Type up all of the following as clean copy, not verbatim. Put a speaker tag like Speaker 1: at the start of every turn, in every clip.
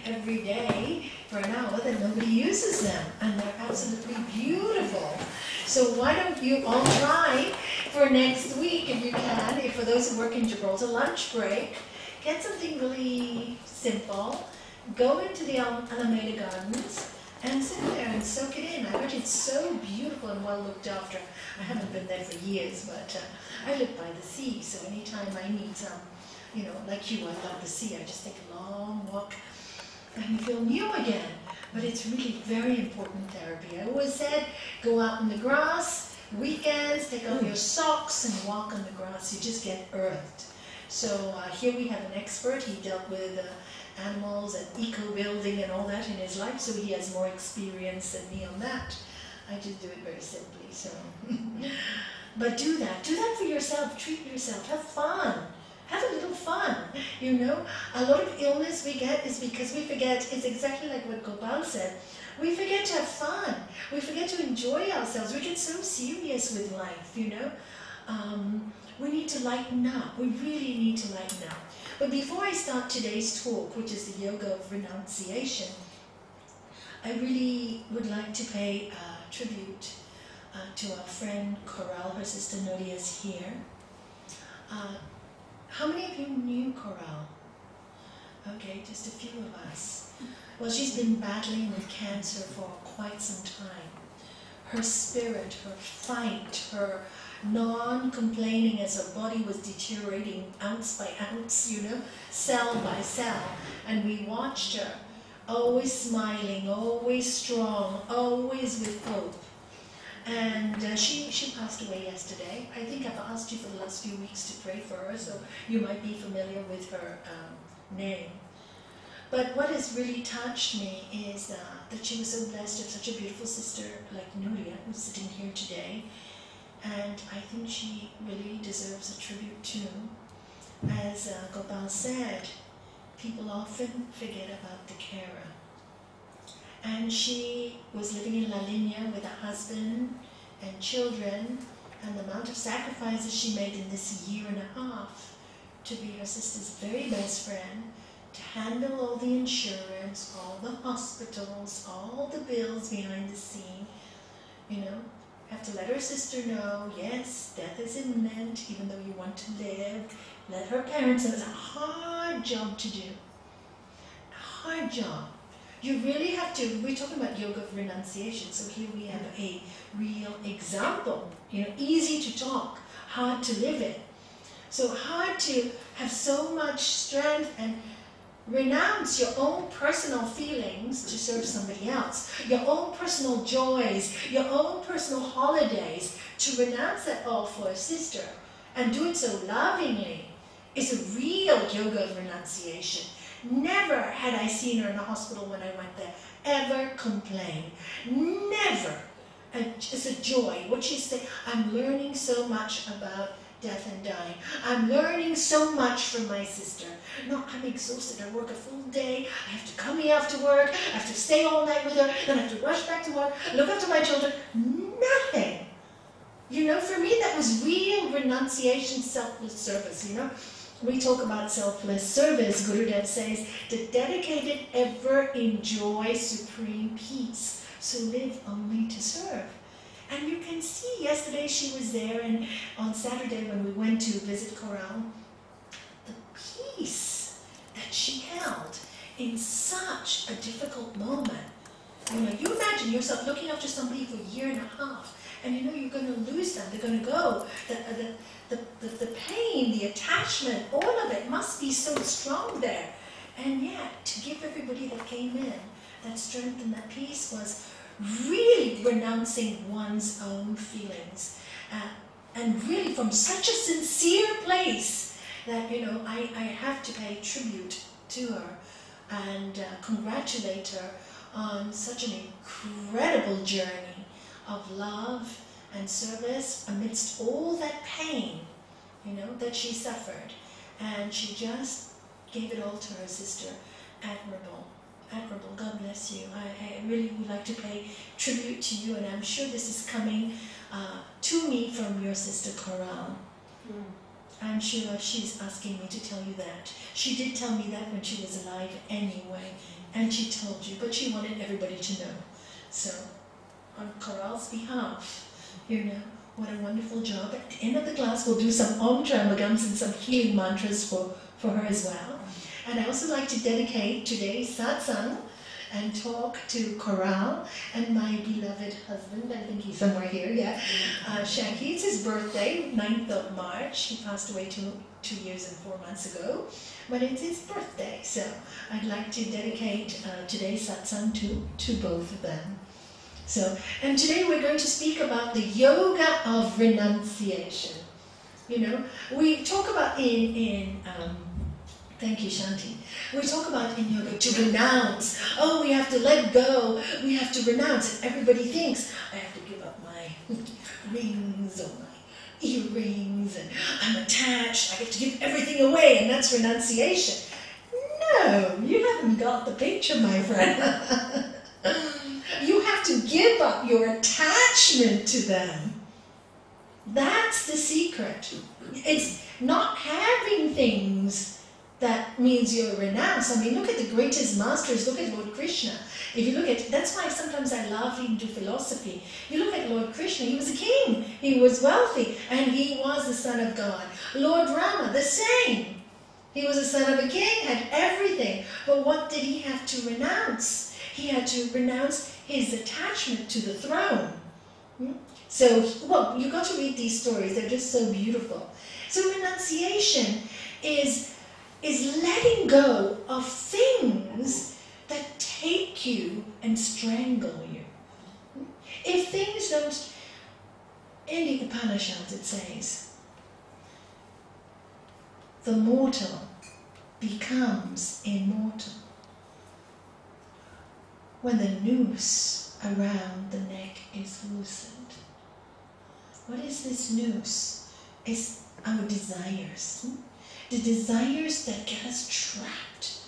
Speaker 1: every day for an hour that nobody uses them, and they're absolutely beautiful. So why don't you all try for next week, if you can, if for those who work in Gibraltar, lunch break, get something really simple, go into the Alameda Gardens, and sit there and soak it in. I heard it's so beautiful and well looked after. I haven't been there for years, but I live by the sea, so anytime I need some, like you, I love the sea. I just take a long walk and you feel new again. But it's really very important therapy. I always said, go out in the grass, weekends, take off your socks and walk on the grass. You just get earthed. So here we have an expert. He dealt with animals and eco-building and all that in his life, so he has more experience than me on that. I just do it very simply, so. But do that for yourself, treat yourself, have fun. Have a little fun, A lot of illness we get is because we forget, it's exactly like what Gopal said, we forget to have fun, we forget to enjoy ourselves, we get so serious with life, We need to lighten up, we really need to lighten up. But before I start today's talk, which is the yoga of renunciation, I really would like to pay tribute to our friend Coral. Her sister Nodia is here. How many of you knew Coral? Okay, just a few of us. Well, she's been battling with cancer for quite some time. Her spirit, her fight, her non-complaining as her body was deteriorating ounce by ounce, cell by cell. And we watched her, always smiling, always strong, always with hope. And she passed away yesterday. I think I've asked you for the last few weeks to pray for her, so you might be familiar with her name. But what has really touched me is that she was so blessed to have such a beautiful sister like Nuria, who's sitting here today. And I think she really deserves a tribute too. As Gopal said, people often forget about the carer. And she was living in La Linea with a husband and children, and the amount of sacrifices she made in this year and a half to be her sister's very best friend, to handle all the insurance, all the hospitals, all the bills behind the scene, have to let her sister know, yes, death is imminent, even though you want to live. Let her parents know. It's a hard job to do. A hard job. You really have to, we're talking about yoga of renunciation, so here we have a real example. Easy to talk, hard to live it. So hard to have so much strength and renounce your own personal feelings to serve somebody else, your own personal joys, your own personal holidays, to renounce that all for a sister and do it so lovingly is a real yoga of renunciation. Never had I seen her in the hospital when I went there ever complain. Never. And it's a joy. What she said, I'm learning so much about death and dying. I'm learning so much from my sister. No, I'm exhausted. I work a full day. I have to come here after work. I have to stay all night with her. Then I have to rush back to work, look after my children. Nothing. For me, that was real renunciation, selfless service, We talk about selfless service. Gurudev says, the dedicated ever enjoy supreme peace, so live only to serve. And you can see, yesterday she was there, and on Saturday when we went to visit Coral, the peace that she held in such a difficult moment. You imagine yourself looking after somebody for a year and a half, and you're going to lose them, they're going to go. The pain, the attachment, all of it must be so strong there. And yet, to give everybody that came in that strength and that peace was really renouncing one's own feelings. And really from such a sincere place that, I have to pay tribute to her and congratulate her on such an incredible journey of love and service amidst all that pain, that she suffered. And she just gave it all to her sister. Admirable. Admirable. God bless you. I really would like to pay tribute to you, and I'm sure this is coming to me from your sister Coral. I'm sure she's asking me to tell you that. She did tell me that when she was alive anyway, and she told you, but she wanted everybody to know. So, on Coral's behalf, you know, what a wonderful job. At the end of the class, we'll do some Om Tramagams and some healing mantras for her as well. And I also like to dedicate today's satsang and talk to Coral and my beloved husband. I think he's somewhere here, yeah. Shanky, it's his birthday, 9th of March. He passed away 2 years and 4 months ago. But it's his birthday, so I'd like to dedicate today's satsang to both of them. So, and today we're going to speak about the yoga of renunciation. You know, we talk about thank you, Shanti. We talk about in yoga to renounce. Oh, we have to let go. We have to renounce. And everybody thinks, I have to give up my rings or my earrings, and I'm attached. I have to give everything away, and that's renunciation. No, you haven't got the picture, my friend. You have to give up your attachment to them. That's the secret. It's not having things that means you're renounced. I mean, look at the greatest masters. Look at Lord Krishna. If you look at, that's why sometimes I love into philosophy. You look at Lord Krishna, he was a king. He was wealthy, and he was the son of God. Lord Rama, the same. He was the son of a king, had everything. But what did he have to renounce? He had to renounce his attachment to the throne. So, well, you got to read these stories. They're just so beautiful. So renunciation is letting go of things that take you and strangle you. If things don't, in the Upanishads it says, the mortal becomes immortal when the noose around the neck is loosened. What is this noose? It's our desires. The desires that get us trapped.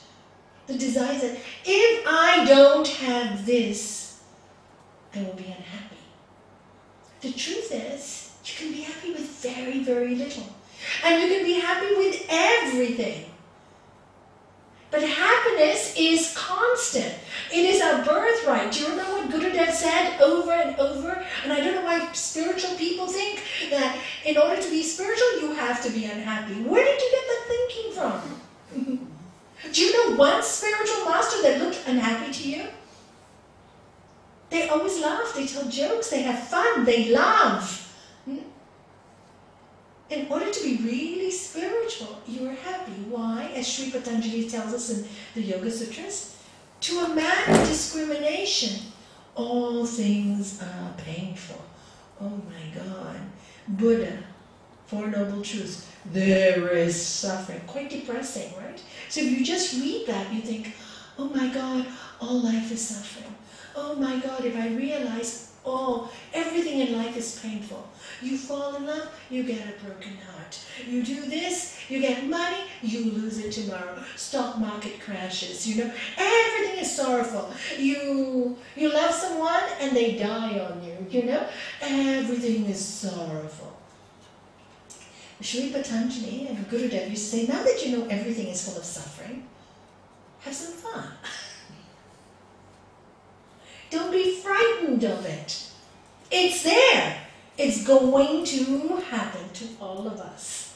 Speaker 1: The desires that, if I don't have this, I will be unhappy. The truth is, you can be happy with very, very little. And you can be happy with everything. But happiness is constant. It is our birthright. Do you remember what Gurudev said over and over? And I don't know why spiritual people think that in order to be spiritual, you have to be unhappy. Where did you get that thinking from? Do you know one spiritual master that looked unhappy to you? They always laugh. They tell jokes. They have fun. They love. In order to be really spiritual, you are happy. Why? As Sri Patanjali tells us in the Yoga Sutras, to a man of discrimination, all things are painful. Oh my God. Buddha, Four Noble Truths, there is suffering. Quite depressing, right? So if you just read that, you think, oh my God, all life is suffering. Oh my God, if I realize everything in life is painful. You fall in love, you get a broken heart. You do this, you get money, you lose it tomorrow. Stock market crashes, you know. Everything is sorrowful. You love someone and they die on you, you know. Everything is sorrowful. Sri Patanjali and Gurudev used to say, now that you know everything is full of suffering, have some fun. Don't be frightened of it. It's there. It's going to happen to all of us.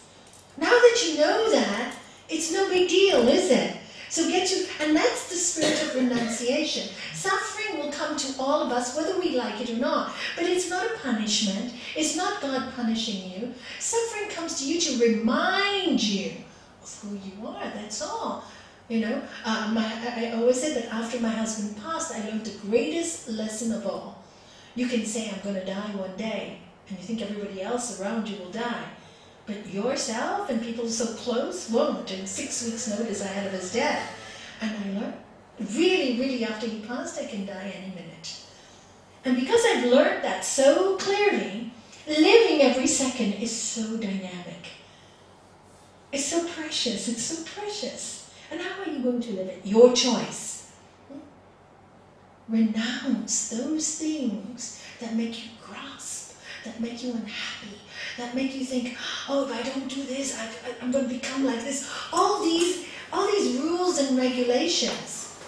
Speaker 1: Now that you know that, it's no big deal, is it? So and that's the spirit of renunciation. Suffering will come to all of us, whether we like it or not. But it's not a punishment. It's not God punishing you. Suffering comes to you to remind you of who you are, that's all. You know, I always said that after my husband passed, I learned the greatest lesson of all. You can say, I'm going to die one day, and you think everybody else around you will die. But yourself and people so close won't. In 6 weeks' notice, I had of his death. And I learned, really, really, after he passed, I can die any minute. And because I've learned that so clearly, living every second is so dynamic. It's so precious. It's so precious. And how are you going to live it? Your choice. Renounce those things that make you grasp, that make you unhappy, that make you think, oh, if I don't do this, I'm going to become like this. All these rules and regulations.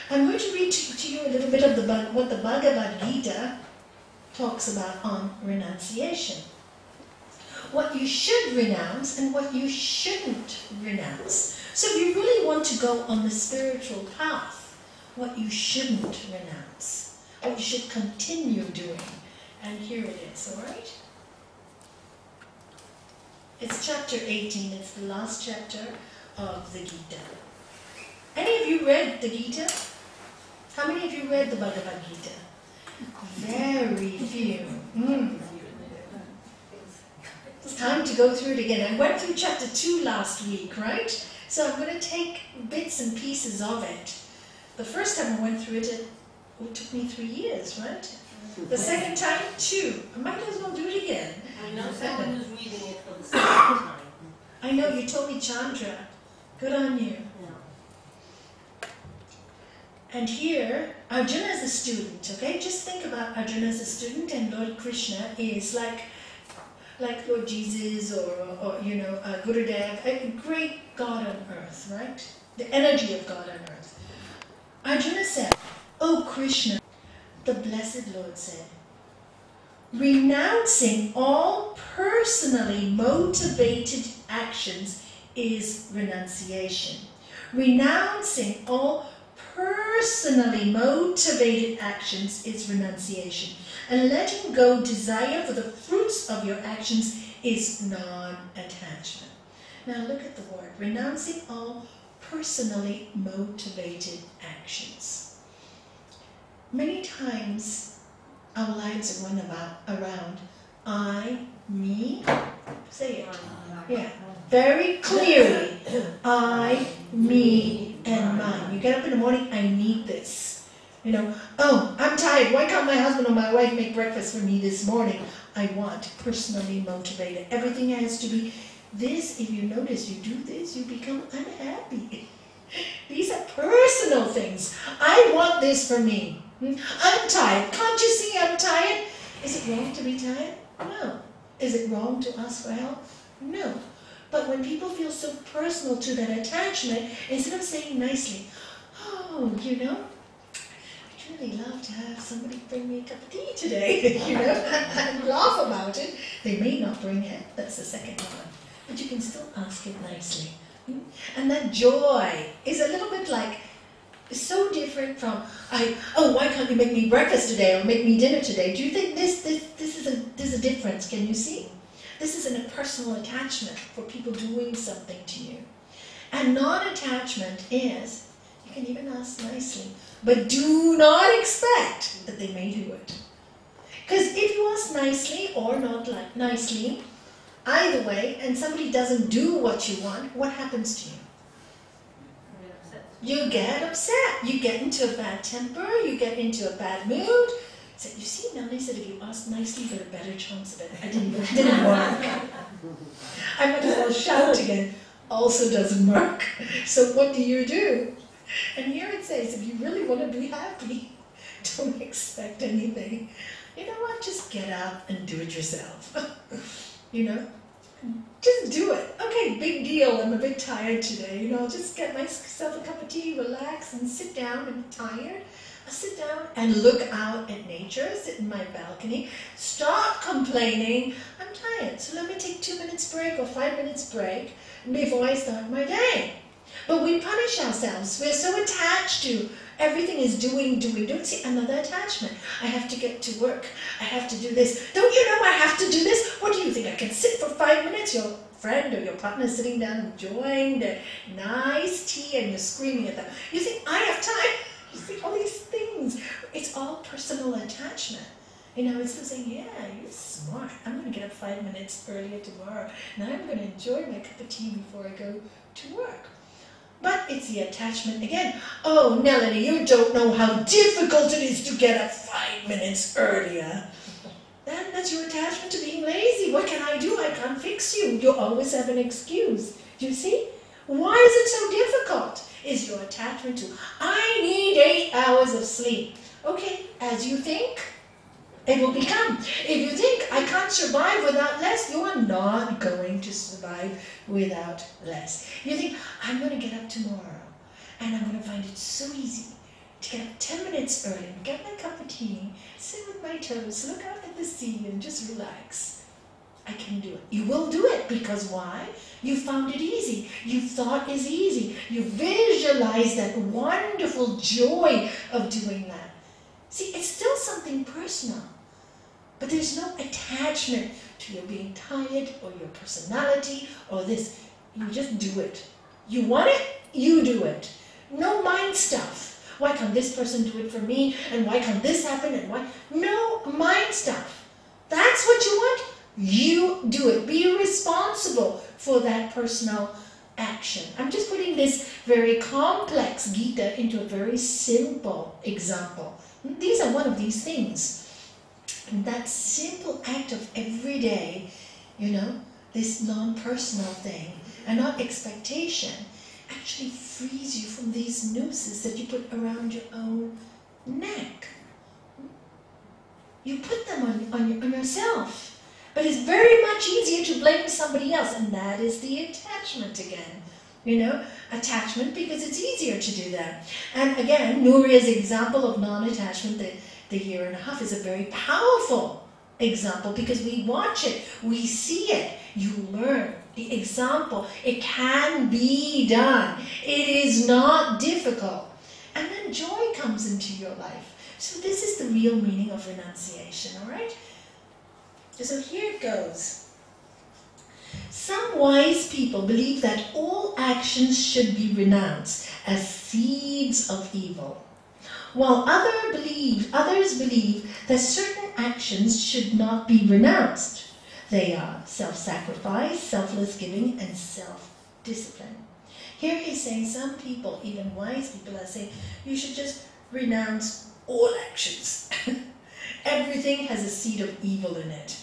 Speaker 1: I'm going to read to you a little bit of what the Bhagavad Gita talks about on renunciation. What you should renounce and what you shouldn't renounce. So if you really want to go on the spiritual path, what you shouldn't renounce, what you should continue doing. And here it is, all right? It's chapter 18, it's the last chapter of the Gita. Any of you read the Gita? How many of you read the Bhagavad Gita? Very few. It's time to go through it again. I went through chapter 2 last week, right? So I'm going to take bits and pieces of it. The first time I went through it, it took me 3 years, right? The second time, 2. I might as well do it again.
Speaker 2: I know someone who's reading it for the second time.
Speaker 1: I know, you told me, Chandra. Good on you.
Speaker 2: Yeah.
Speaker 1: And here, Arjuna is a student, okay? Just think about Arjuna as a student, and Lord Krishna is like Lord Jesus or Gurudev, a great God on earth, right? The energy of God on earth. Arjuna said, "Oh Krishna," the blessed Lord said, "renouncing all personally motivated actions is renunciation." Renouncing all personally motivated actions is renunciation. And letting go desire for the fruits of your actions is non-attachment. Now look at the word. Renouncing all personally motivated actions. Many times our lives run around I, me, say it. Yeah, very clearly. I, me, and mine. You get up in the morning, I need this. Oh, I'm tired. Why can't my husband or my wife make breakfast for me this morning? I want personally motivated. Everything has to be this. If you notice, you do this, you become unhappy. These are personal things. I want this for me. I'm tired. Can't you see I'm tired? Is it wrong to be tired? No. Is it wrong to ask for help? No. But when people feel so personal to that attachment, instead of saying nicely, oh, I'd really love to have somebody bring me a cup of tea today, and laugh about it. They may not bring it, that's the second one. But you can still ask it nicely. And that joy is a little bit like, so different from, why can't you make me breakfast today or make me dinner today? Do you think this is a difference? Can you see? This isn't a personal attachment for people doing something to you. And non-attachment is, you can even ask nicely, but do not expect that they may do it. Because if you ask nicely or not like nicely, either way, and somebody doesn't do what you want, what happens to you? You get upset. You get into a bad temper. You get into a bad mood. So you see, Nalanie said if you ask nicely, you get a better chance of it. It didn't work. I might as well shout again. Also doesn't work. So what do? And here it says, if you really want to be happy, don't expect anything. You know what? Just get up and do it yourself. Just do it. Okay, big deal. I'm a bit tired today. Just get myself a cup of tea, relax, and sit down. I'm tired. I sit down and look out at nature, sit in my balcony, stop complaining. I'm tired, so let me take 2 minutes break or 5 minutes break before I start my day. But we punish ourselves. We're so attached to everything is doing. See, another attachment. I have to get to work. I have to do this. Don't you know I have to do this? What do you think? I can sit for 5 minutes? Your friend or your partner is sitting down enjoying the nice tea and you're screaming at them. You think, I have time? You see all these things. It's all personal attachment. It's them saying, yeah, you're smart. I'm going to get up 5 minutes earlier tomorrow. Now I'm going to enjoy my cup of tea before I go to work. But it's the attachment again. Oh, Nalanie, you don't know how difficult it is to get up 5 minutes earlier. That's your attachment to being lazy. What can I do? I can't fix you. You always have an excuse. Do you see? Why is it so difficult? Is your attachment to, I need 8 hours of sleep. Okay, as you think, It will become. If you think, I can't survive without less, you are not going to survive without less. You think, I'm going to get up tomorrow, and I'm going to find it so easy to get up 10 minutes early, get my cup of tea, sit with my toes, look out at the sea, and just relax. I can do it. You will do it because why? You found it easy. You thought it's easy. You visualize that wonderful joy of doing that. See, it's still something personal, but there's no attachment to your being tired or your personality or this. You just do it. You want it, you do it. No mind stuff. Why can't this person do it for me? And why can't this happen? And why? No mind stuff. That's what you want. You do it. Be responsible for that personal action. I'm just putting this very complex Gita into a very simple example. These are one of these things. And that simple act of every day, this non-personal thing and not expectation actually frees you from these nooses that you put around your own neck. You put them on yourself. But it's very much easier to blame somebody else, and that is the attachment again. Attachment, because it's easier to do that. And again, Nuria's example of non-attachment, the year and a half, is a very powerful example because we watch it, we see it, you learn the example. It can be done. It is not difficult. And then joy comes into your life. So this is the real meaning of renunciation, all right? So here it goes. Some wise people believe that all actions should be renounced as seeds of evil, while others believe that certain actions should not be renounced. They are self-sacrifice, selfless giving, and self-discipline. Here he's saying some people, even wise people, are saying you should just renounce all actions. Everything has a seed of evil in it.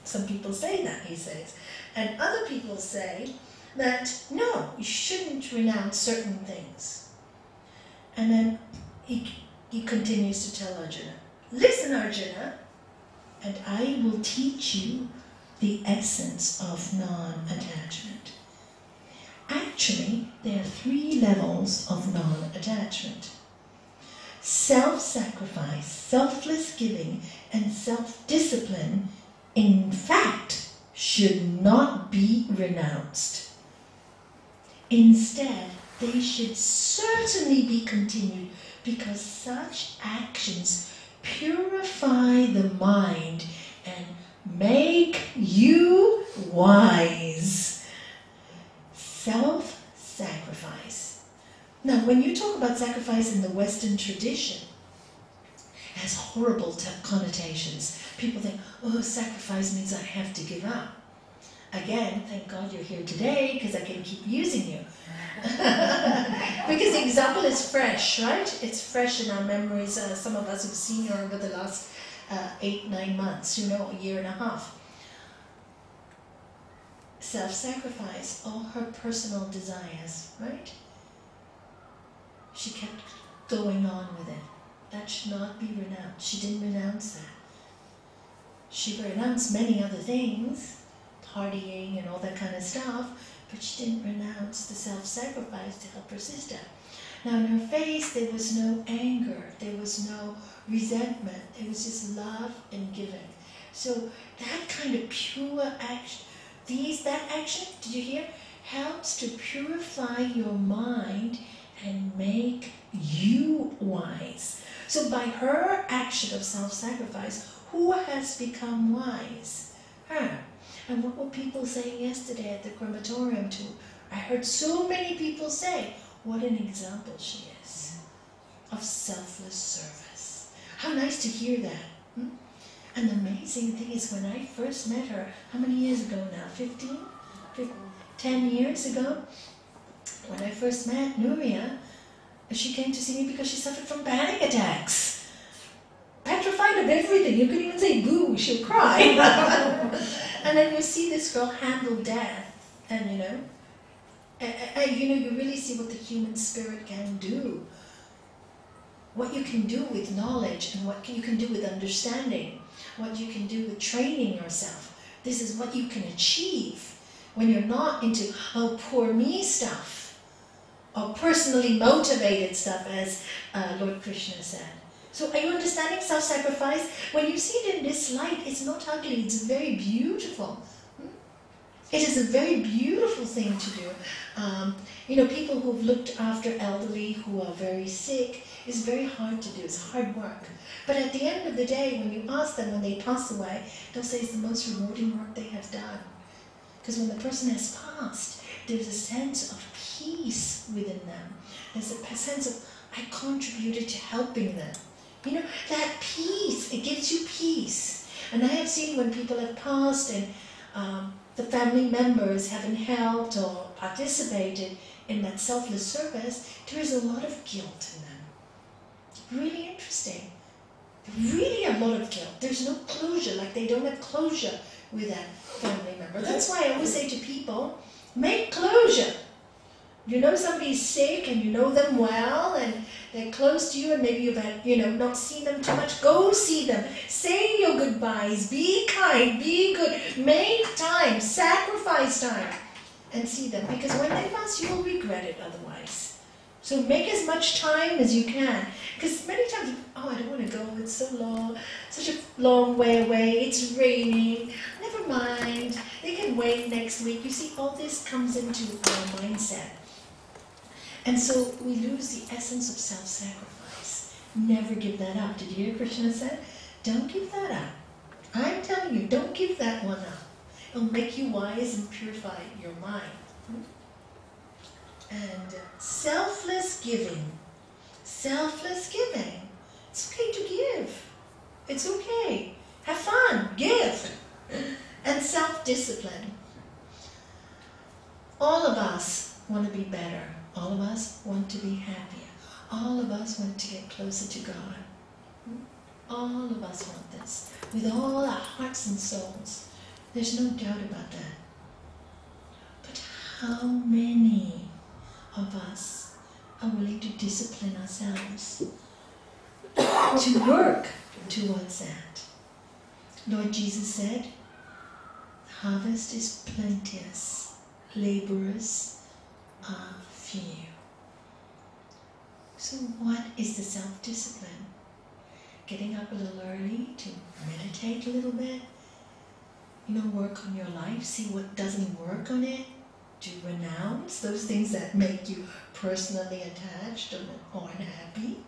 Speaker 1: Some people say that, he says. And other people say that, no, you shouldn't renounce certain things. And then he continues to tell Arjuna, listen, Arjuna, and I will teach you the essence of non-attachment. Actually, there are 3 levels of non-attachment. Self-sacrifice, selfless giving, and self-discipline, in fact, should not be renounced. Instead, they should certainly be continued because such actions purify the mind and make you wise. Self-sacrifice. Now, when you talk about sacrifice in the Western tradition, it has horrible connotations. People think, oh, sacrifice means I have to give up. Again, thank God you're here today because I can keep using you. Because the example is fresh, right? It's fresh in our memories. Some of us have seen her over the last 8-9 months, a year and a half. Self-sacrifice, all her personal desires, right? She kept going on with it. That should not be renounced. She didn't renounce that. She renounced many other things, partying and all that kind of stuff, but she didn't renounce the self-sacrifice to help her sister. Now in her face there was no anger, there was no resentment, there was just love and giving. So that kind of pure action, that action, did you hear, helps to purify your mind and make you wise. So by her action of self-sacrifice, who has become wise? Her. And what were people saying yesterday at the crematorium too? I heard so many people say, what an example she is of selfless service. How nice to hear that. And the amazing thing is when I first met her, how many years ago now? 15? 10 years ago? When I first met Nuria, she came to see me because she suffered from panic attacks. Petrified of everything. You couldn't even say boo, she'll cry. And then you see this girl handle death, and you really see what the human spirit can do. What you can do with knowledge and what you can do with understanding. what you can do with training yourself. This is what you can achieve when you're not into, oh, poor me stuff, or personally motivated stuff, as Lord Krishna said. So are you understanding self-sacrifice? When you see it in this light, it's not ugly, it's very beautiful. It is a very beautiful thing to do. People who've looked after elderly who are very sick, it's very hard to do, it's hard work. But at the end of the day, when you ask them when they pass away, they'll say it's the most rewarding work they have done. Because when the person has passed, there's a sense of peace within them. There's a sense of, I contributed to helping them. That peace, it gives you peace. And I have seen when people have passed and the family members haven't helped or participated in that selfless service, there is a lot of guilt in them. Really interesting. Really a lot of guilt. There's no closure, like they don't have closure with that family member. That's why I always say to people, make closure. You know somebody's sick and you know them well and they're close to you and maybe you've had, not seen them too much. Go see them. Say your goodbyes. Be kind. Be good. Make time. Sacrifice time. And see them. Because when they pass, you will regret it otherwise. So make as much time as you can. Because many times, oh, I don't want to go. It's so long. Such a long way away. It's raining. Never mind. They can wait next week. You see, all this comes into our mindset. And so we lose the essence of self-sacrifice. Never give that up. Did you hear Krishna said? Don't give that up. I'm telling you, don't give that one up. It'll make you wise and purify your mind. And selfless giving. Selfless giving. It's okay to give. It's okay. Have fun. Give. And self-discipline. All of us want to be better. All of us want to be happier. All of us want to get closer to God. All of us want this. With all our hearts and souls. There's no doubt about that. But how many of us are willing to discipline ourselves to work towards that? Lord Jesus said, the harvest is plenteous, laborers are few. So what is the self-discipline? Getting up a little early to meditate a little bit, work on your life, see what doesn't work on it, to renounce those things that make you personally attached or unhappy.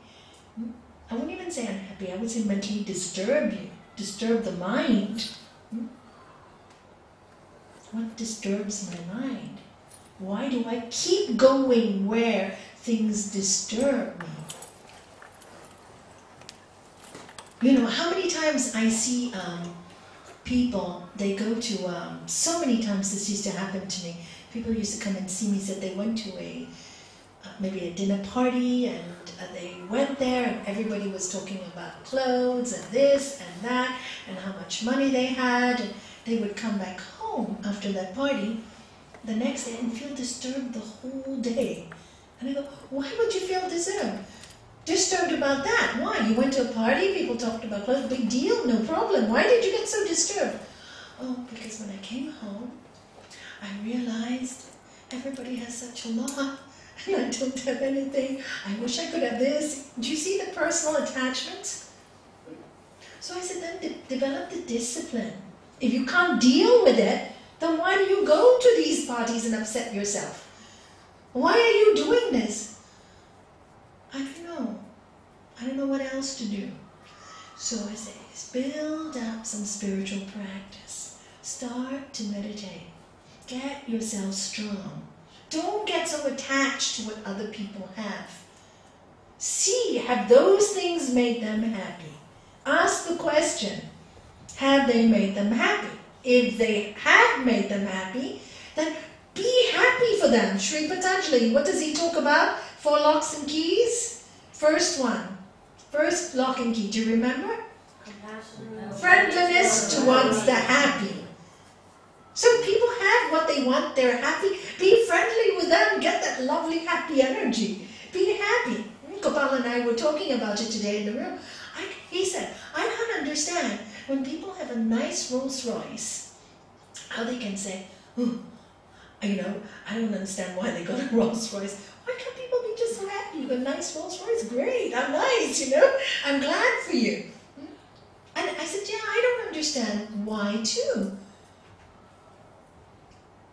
Speaker 1: I wouldn't even say unhappy, I would say mentally disturb you, disturb the mind. What disturbs my mind? Why do I keep going where things disturb me? How many times I see people, they go to, so many times this used to happen to me. People used to come and see me, said they went to maybe a dinner party and they went there and everybody was talking about clothes and this and that and how much money they had. And they would come back home after that party the next day and feel disturbed the whole day. And I go, why would you feel disturbed about that? Why? You went to a party, people talked about clothes, big deal, no problem. Why did you get so disturbed? Oh, because when I came home, I realized everybody has such a lot and I don't have anything. I wish I could have this. Do you see the personal attachments? So I said, then develop the discipline. If you can't deal with it, then why do you go to these parties and upset yourself? Why are you doing this? I don't know. I don't know what else to do. So I say, build up some spiritual practice. Start to meditate. Get yourself strong. Don't get so attached to what other people have. See, have those things made them happy? Ask the question, have they made them happy? If they have made them happy, then be happy for them. Sri Patanjali, what does he talk about? 4 locks and keys? First one. First lock and key. Do you remember? Friendliness towards the happy. So people have what they want. They're happy. Be friendly with them. Get that lovely, happy energy. Be happy. Gopal and I were talking about it today in the room. He said, I can't understand. when people have a nice Rolls Royce, how they can say, oh, you know, I don't understand why they got a Rolls Royce. Why can't people be just so happy? You got a nice Rolls Royce? Great, I'm nice, you know. I'm glad for you. And I said, yeah, I don't understand why too.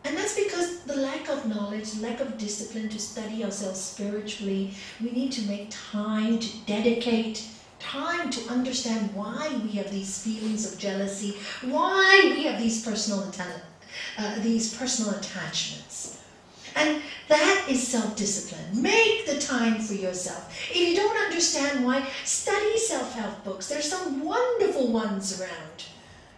Speaker 1: And that's because the lack of knowledge, lack of discipline to study ourselves spiritually. We need to make time to dedicate time to understand why we have these feelings of jealousy, why we have these personal attachments. And that is self-discipline. Make the time for yourself. If you don't understand why, study self-help books. There's some wonderful ones around.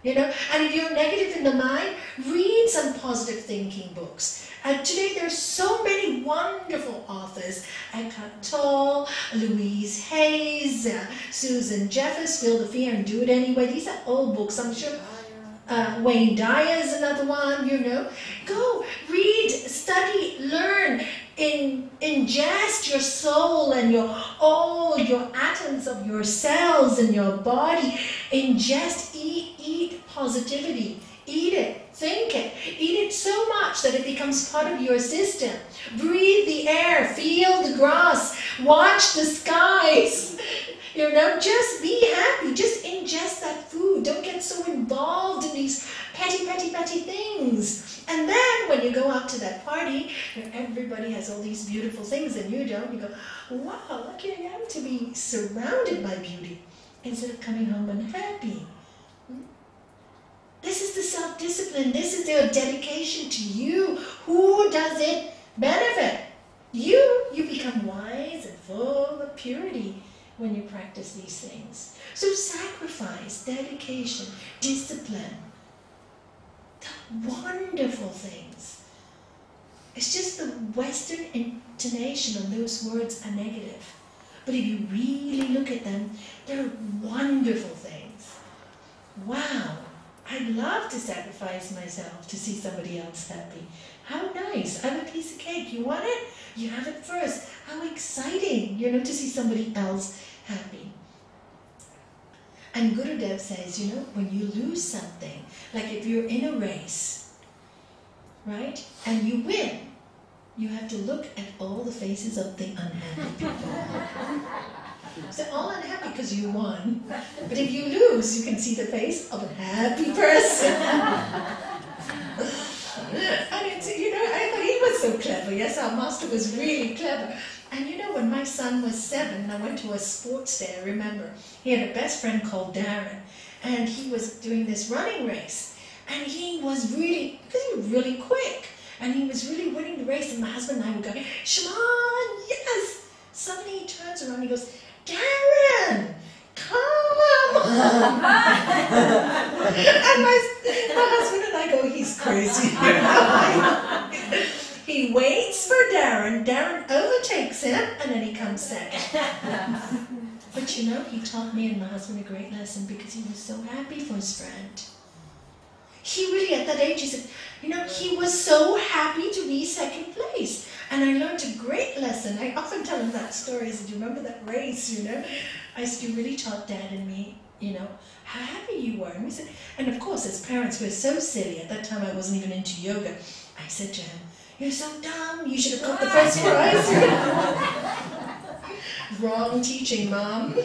Speaker 1: You know, and if you're negative in the mind, read some positive thinking books. Today there's so many wonderful authors. Eckhart Tolle, Louise Hayes, Susan Jeffers, Feel the Fear and Do It Anyway. These are old books, I'm sure. Wayne Dyer is another one, you know. Go, read, study, learn, ingest your soul and all your atoms of your cells in your body. Ingest, eat positivity. Eat it, think it. Eat it so much that it becomes part of your system. Breathe the air, feel the grass, watch the skies. You know, just be happy. Just ingest that food. Don't get so involved in these petty things. And then when you go out to that party, where everybody has all these beautiful things and you don't, you go, wow, lucky I am to be surrounded by beauty, instead of coming home unhappy. This is the self-discipline. This is their dedication to you. Who does it benefit? You become wise and full of purity when you practice these things. So sacrifice, dedication, discipline, the wonderful things. It's just the Western intonation on those words are negative. But if you really look at them, they're wonderful things. Wow, I'd love to sacrifice myself to see somebody else happy. How nice. I have a piece of cake. You want it? You have it first. How exciting, you know, to see somebody else happy. And Gurudev says, you know, when you lose something, like if you're in a race, right, and you win, you have to look at all the faces of the unhappy people. So they're all unhappy because you won. But if you lose, you can see the face of a happy person. And it's, you know, I thought he was so clever. Yes, our master was really clever. And you know, when my son was 7, I went to a sports day, I remember. He had a best friend called Darren, and he was doing this running race. And he was really, because he was really quick, and he was really winning the race, and my husband and I were going, Shimon, yes! Suddenly he turns around and he goes, Darren, come! And my husband and I go, he's crazy. He waits for Darren, Darren overtakes him, and then he comes second. But you know, he taught me and my husband a great lesson because he was so happy for his friend. He really, at that age, he said, you know, he was so happy to be second place. And I learned a great lesson. I often tell him that story. I said, do you remember that race, you know? I said, you really taught Dad and me, you know, how happy you were. And we said, and of course, as parents, we're so silly. At that time, I wasn't even into yoga. I said to him, you're so dumb. You should have got the first prize. Wrong teaching, Mom.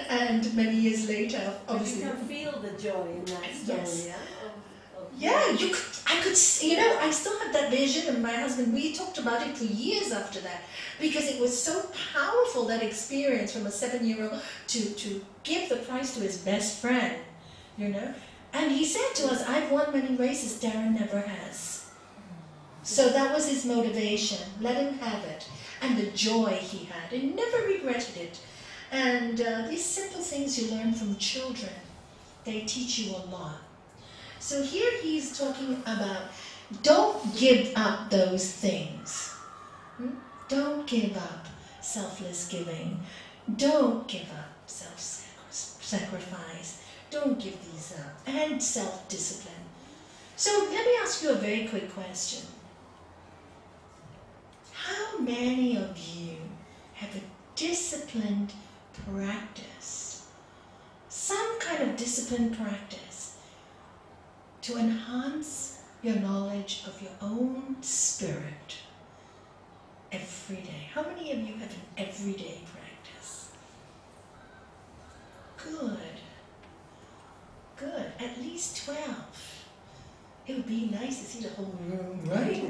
Speaker 1: And many years later, obviously.
Speaker 2: You can feel the joy in that story,
Speaker 1: yes.
Speaker 2: yeah?
Speaker 1: Yeah, I could see, you know, I still have that vision, and my husband, we talked about it for years after that, because it was so powerful, that experience from a 7-year-old to give the prize to his best friend, you know. And he said to us, I've won many races, Darren never has. So that was his motivation. Let him have it. And the joy he had. He never regretted it. And these simple things you learn from children, they teach you a lot. So here he's talking about, don't give up those things. Don't give up selfless giving. Don't give up self-sacrifice. Don't give these up. And self-discipline. So let me ask you a very quick question. How many of you have a disciplined practice? Some kind of disciplined practice to enhance your knowledge of your own spirit every day. How many of you have an everyday practice? Good. Good. At least 12. It would be nice to see the whole room, right?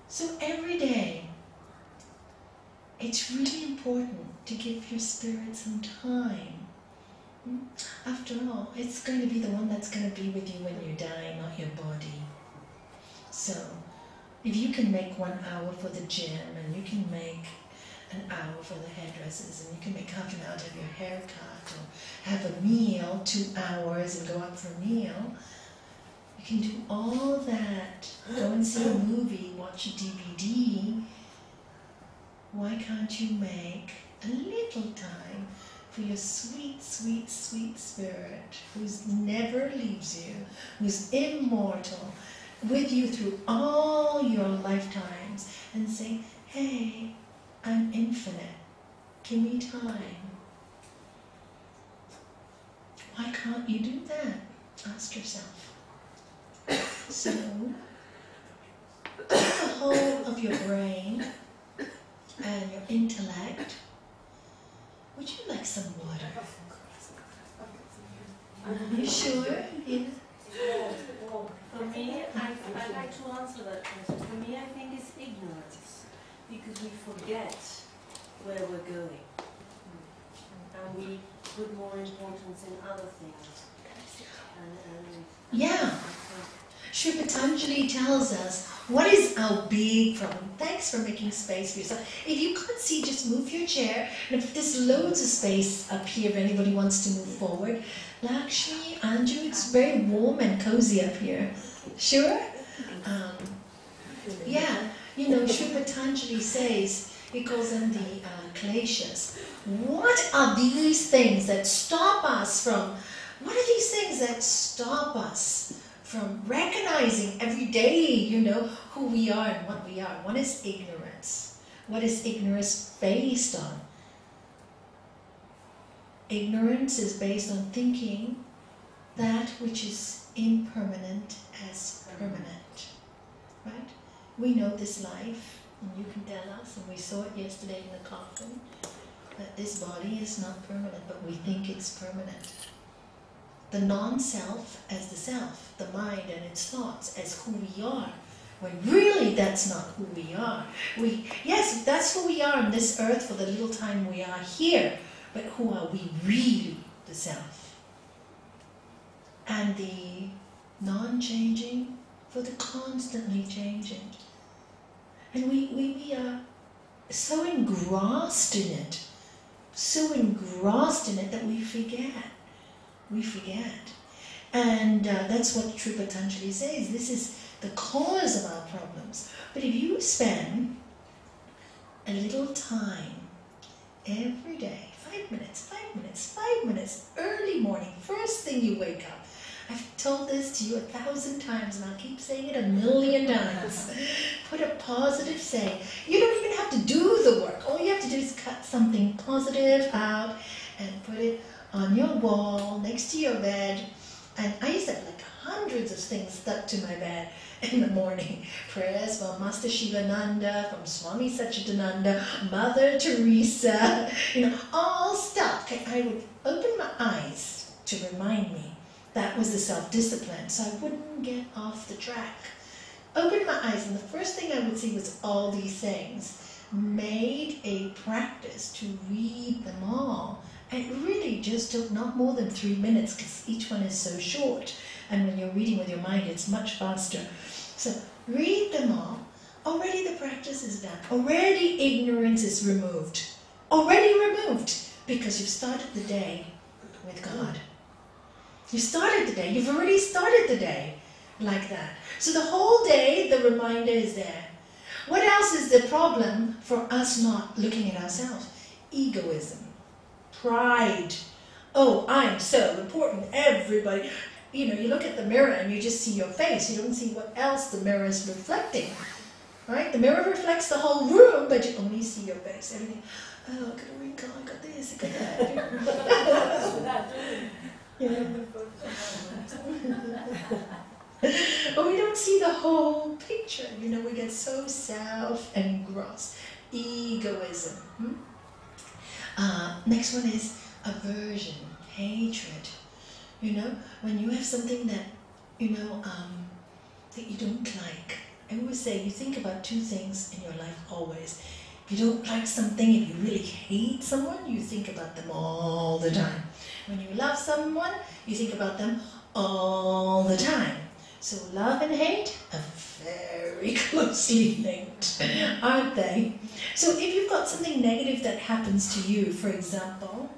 Speaker 1: So every day, it's really important to give your spirit some time. After all, it's going to be the one that's going to be with you when you die, not your body. So, if you can make 1 hour for the gym, and you can make an hour for the hairdressers, and you can make half an hour to have your hair cut, or have a meal, 2 hours, and go out for a meal, you can do all that. Go and see a movie, watch a DVD. Why can't you make a little time for your sweet, sweet, sweet spirit, who's never leaves you, who's immortal, with you through all your lifetimes, and say, hey, I'm infinite. Give me time. Why can't you do that? Ask yourself. So, take the whole of your brain and your intellect. Would you like some water? You sure? Yeah.
Speaker 2: For me, I'd like to answer that question. For me, I think it's ignorance, because we forget where we're going, and we put more importance in other things.
Speaker 1: Yeah. Sri Patanjali tells us, what is our big problem? Thanks for making space for yourself. If you can't see, just move your chair. And if there's loads of space up here, if anybody wants to move forward. Lakshmi, Anju, it's very warm and cozy up here. Sure? Yeah, you know, Sri Patanjali says, he calls them the kleshas. What are these things that stop us from, what are these things that stop us from recognizing every day, you know, who we are and what we are? One is ignorance. What is ignorance based on? Ignorance is based on thinking that which is impermanent as permanent. Right? We know this life, and you can tell us, and we saw it yesterday in the coffin, that this body is not permanent, but we think it's permanent. The non-self as the self, the mind and its thoughts as who we are, when really that's not who we are. Yes, that's who we are on this earth for the little time we are here, but who are we really, the self? And the non-changing for the constantly changing. And we are so engrossed in it that we forget. We forget. And that's what Sri Patanjali says. This is the cause of our problems. But if you spend a little time every day, 5 minutes, early morning, first thing you wake up. I've told this to you 1,000 times, and I'll keep saying it 1,000,000 times. Put a positive saying. You don't even have to do the work. All you have to do is cut something positive out and put it on your wall, next to your bed. And I used to have like hundreds of things stuck to my bed in the morning. Prayers from Master Shivananda, from Swami Satchidananda, Mother Teresa, you know, all stuck. And I would open my eyes to remind me that was the self-discipline, so I wouldn't get off the track. Open my eyes, and the first thing I would see was all these things. Made a practice to read them all. And it really just took not more than 3 minutes, because each one is so short. And when you're reading with your mind, it's much faster. So read them all. Already the practice is done. Already ignorance is removed. Already removed. Because you've started the day with God. You started the day. You've already started the day like that. So the whole day, the reminder is there. What else is the problem for us not looking at ourselves? Egoism. Pride. Oh, I'm so important. Everybody. You know, you look at the mirror and you just see your face. You don't see what else the mirror is reflecting. right? The mirror reflects the whole room, but you only see your face. Everything, oh, I got a wrinkle, I got this, I got that. You know? But we don't see the whole picture. You know, we get so self-engrossed. Egoism. Next one is aversion, hatred. You know, when you have something that, you know, that you don't like. I always say, you think about two things in your life always. If you don't like something, if you really hate someone, you think about them all the time. When you love someone, you think about them all the time. So love and hate are very closely linked, aren't they? So if you've got something negative that happens to you, for example,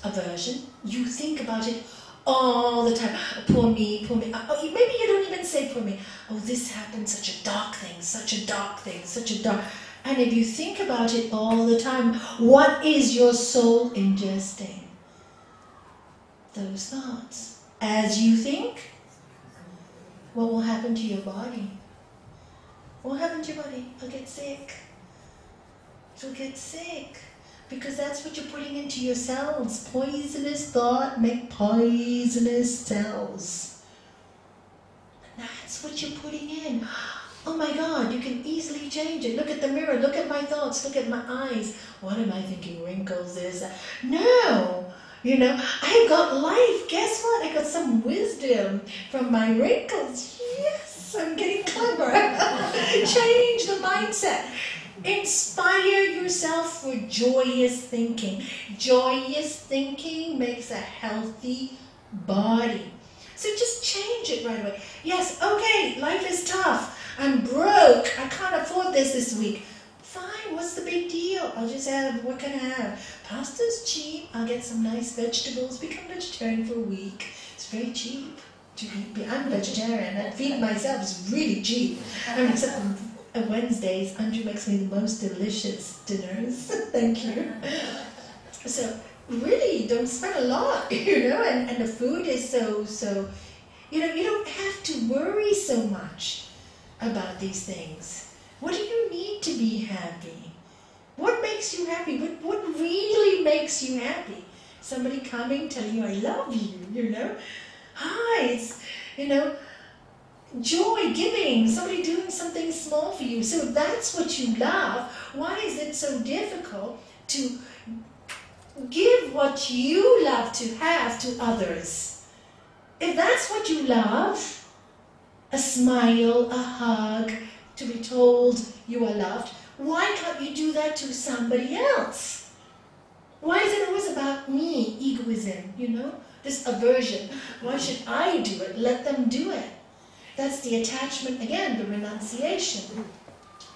Speaker 1: aversion, you think about it all the time. Oh, poor me, poor me. Oh, maybe you don't even say poor me. Oh, this happened, such a dark thing, such a dark thing, such a dark... And if you think about it all the time, what is your soul ingesting? Those thoughts. As you think, what will happen to your body? What will happen to your body? It'll get sick. It'll get sick. Because that's what you're putting into your cells. Poisonous thought make poisonous cells. And that's what you're putting in. Oh my God, you can easily change it. Look at the mirror, look at my thoughts, look at my eyes. What am I thinking? Wrinkles, this, that. No! You know, I've got life. Guess what? I got some wisdom from my wrinkles. Yes, I'm getting clever. Change the mindset. Inspire yourself for joyous thinking. Joyous thinking makes a healthy body. So just change it right away. Yes, okay, life is tough. I'm broke. I can't afford this week. Fine, what's the big deal? I'll just have, what can I have? Pasta's cheap. I'll get some nice vegetables. Become vegetarian for a week. It's very cheap to eat. I'm vegetarian. I feed myself. It's really cheap. I mean, except on Wednesdays, Andrew makes me the most delicious dinners. Thank you. So really, don't spend a lot, you know, and the food is so, you know, you don't have to worry so much about these things. What do you need to be happy? What makes you happy? What really makes you happy? Somebody coming, telling you, I love you, you know? Hi, it's, you know, joy, giving, somebody doing something small for you. So that's what you love. Why is it so difficult to give what you love to have to others? If that's what you love, a smile, a hug, to be told you are loved, why can't you do that to somebody else? Why is it always about me? Egoism, you know? This aversion. Why should I do it? Let them do it. That's the attachment, again, the renunciation.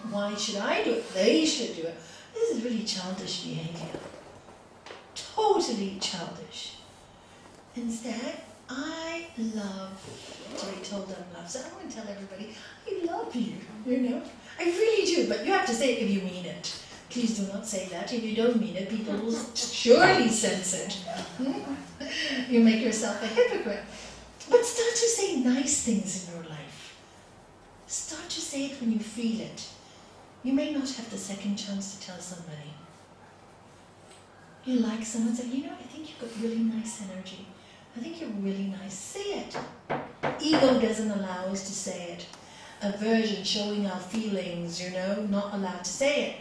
Speaker 1: Why should I do it? They should do it. This is really childish behavior. Totally childish. Instead, I love to be told I'm loved. So I want to tell everybody, I love you, you know? I really do, but you have to say it if you mean it. Please do not say that. If you don't mean it, people will surely sense it. You make yourself a hypocrite. But start to say nice things in your life. Start to say it when you feel it. You may not have the second chance to tell somebody. You like someone, say, you know, I think you've got really nice energy. I think you're really nice. Say it. Ego doesn't allow us to say it. Aversion, showing our feelings, you know, not allowed to say it.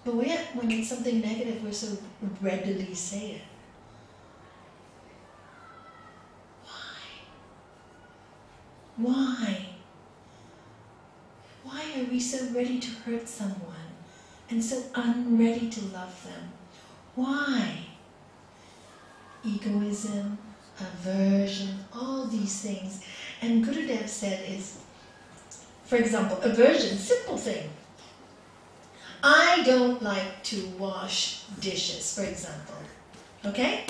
Speaker 1: But when it's something negative, we're so readily say it. Why? Why are we so ready to hurt someone and so unready to love them? Why? Egoism, aversion, all these things. And Gurudev said is, for example, aversion, simple thing. I don't like to wash dishes, for example. Okay?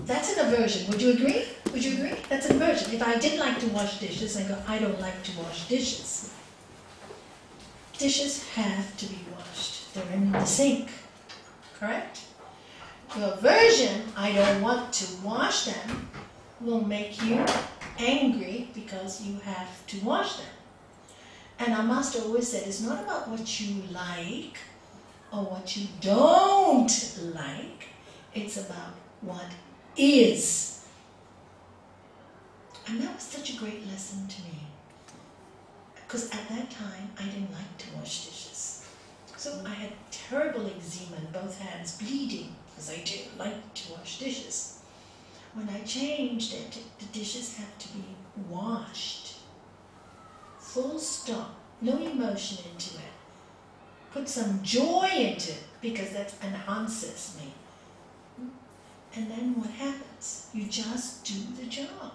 Speaker 1: That's an aversion. Would you agree? Would you agree? That's an aversion. If I didn't like to wash dishes, I go, I don't like to wash dishes. Dishes have to be washed. They're in the sink. Correct? Your aversion, I don't want to wash them, will make you angry because you have to wash them. And our master always said, it's not about what you like or what you don't like. It's about what is. And that was such a great lesson to me. Because at that time, I didn't like to wash dishes. So I had terrible eczema in both hands, bleeding, because I didn't like to wash dishes. When I changed it, the dishes have to be washed. Full stop, no emotion into it. Put some joy into it, because that enhances me. And then what happens? You just do the job.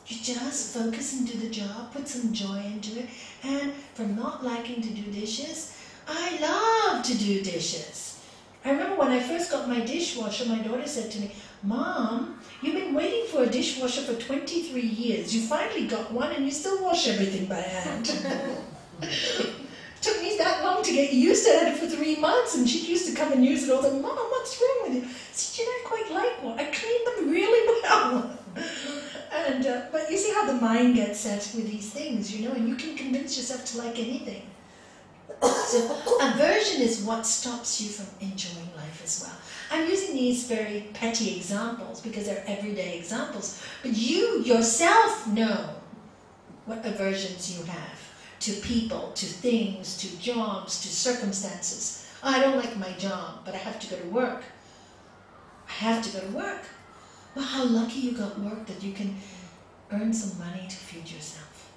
Speaker 1: You just focus and do the job, put some joy into it. And from not liking to do dishes, I love to do dishes. I remember when I first got my dishwasher, my daughter said to me, Mom, you've been waiting for a dishwasher for 23 years. You finally got one and you still wash everything by hand. It took me that long to get used to it. I had it for 3 months, and she used to come and use it all the time. Mom, what's wrong with you? I said, you don't quite like one. I clean them really well. And but you see how the mind gets set with these things, you know, and you can convince yourself to like anything. So aversion is what stops you from enjoying life as well. I'm using these very petty examples because they're everyday examples, but you yourself know what aversions you have to people, to things, to jobs, to circumstances. Oh, I don't like my job, but I have to go to work. I have to go to work. Well, how lucky you got work that you can earn some money to feed yourself.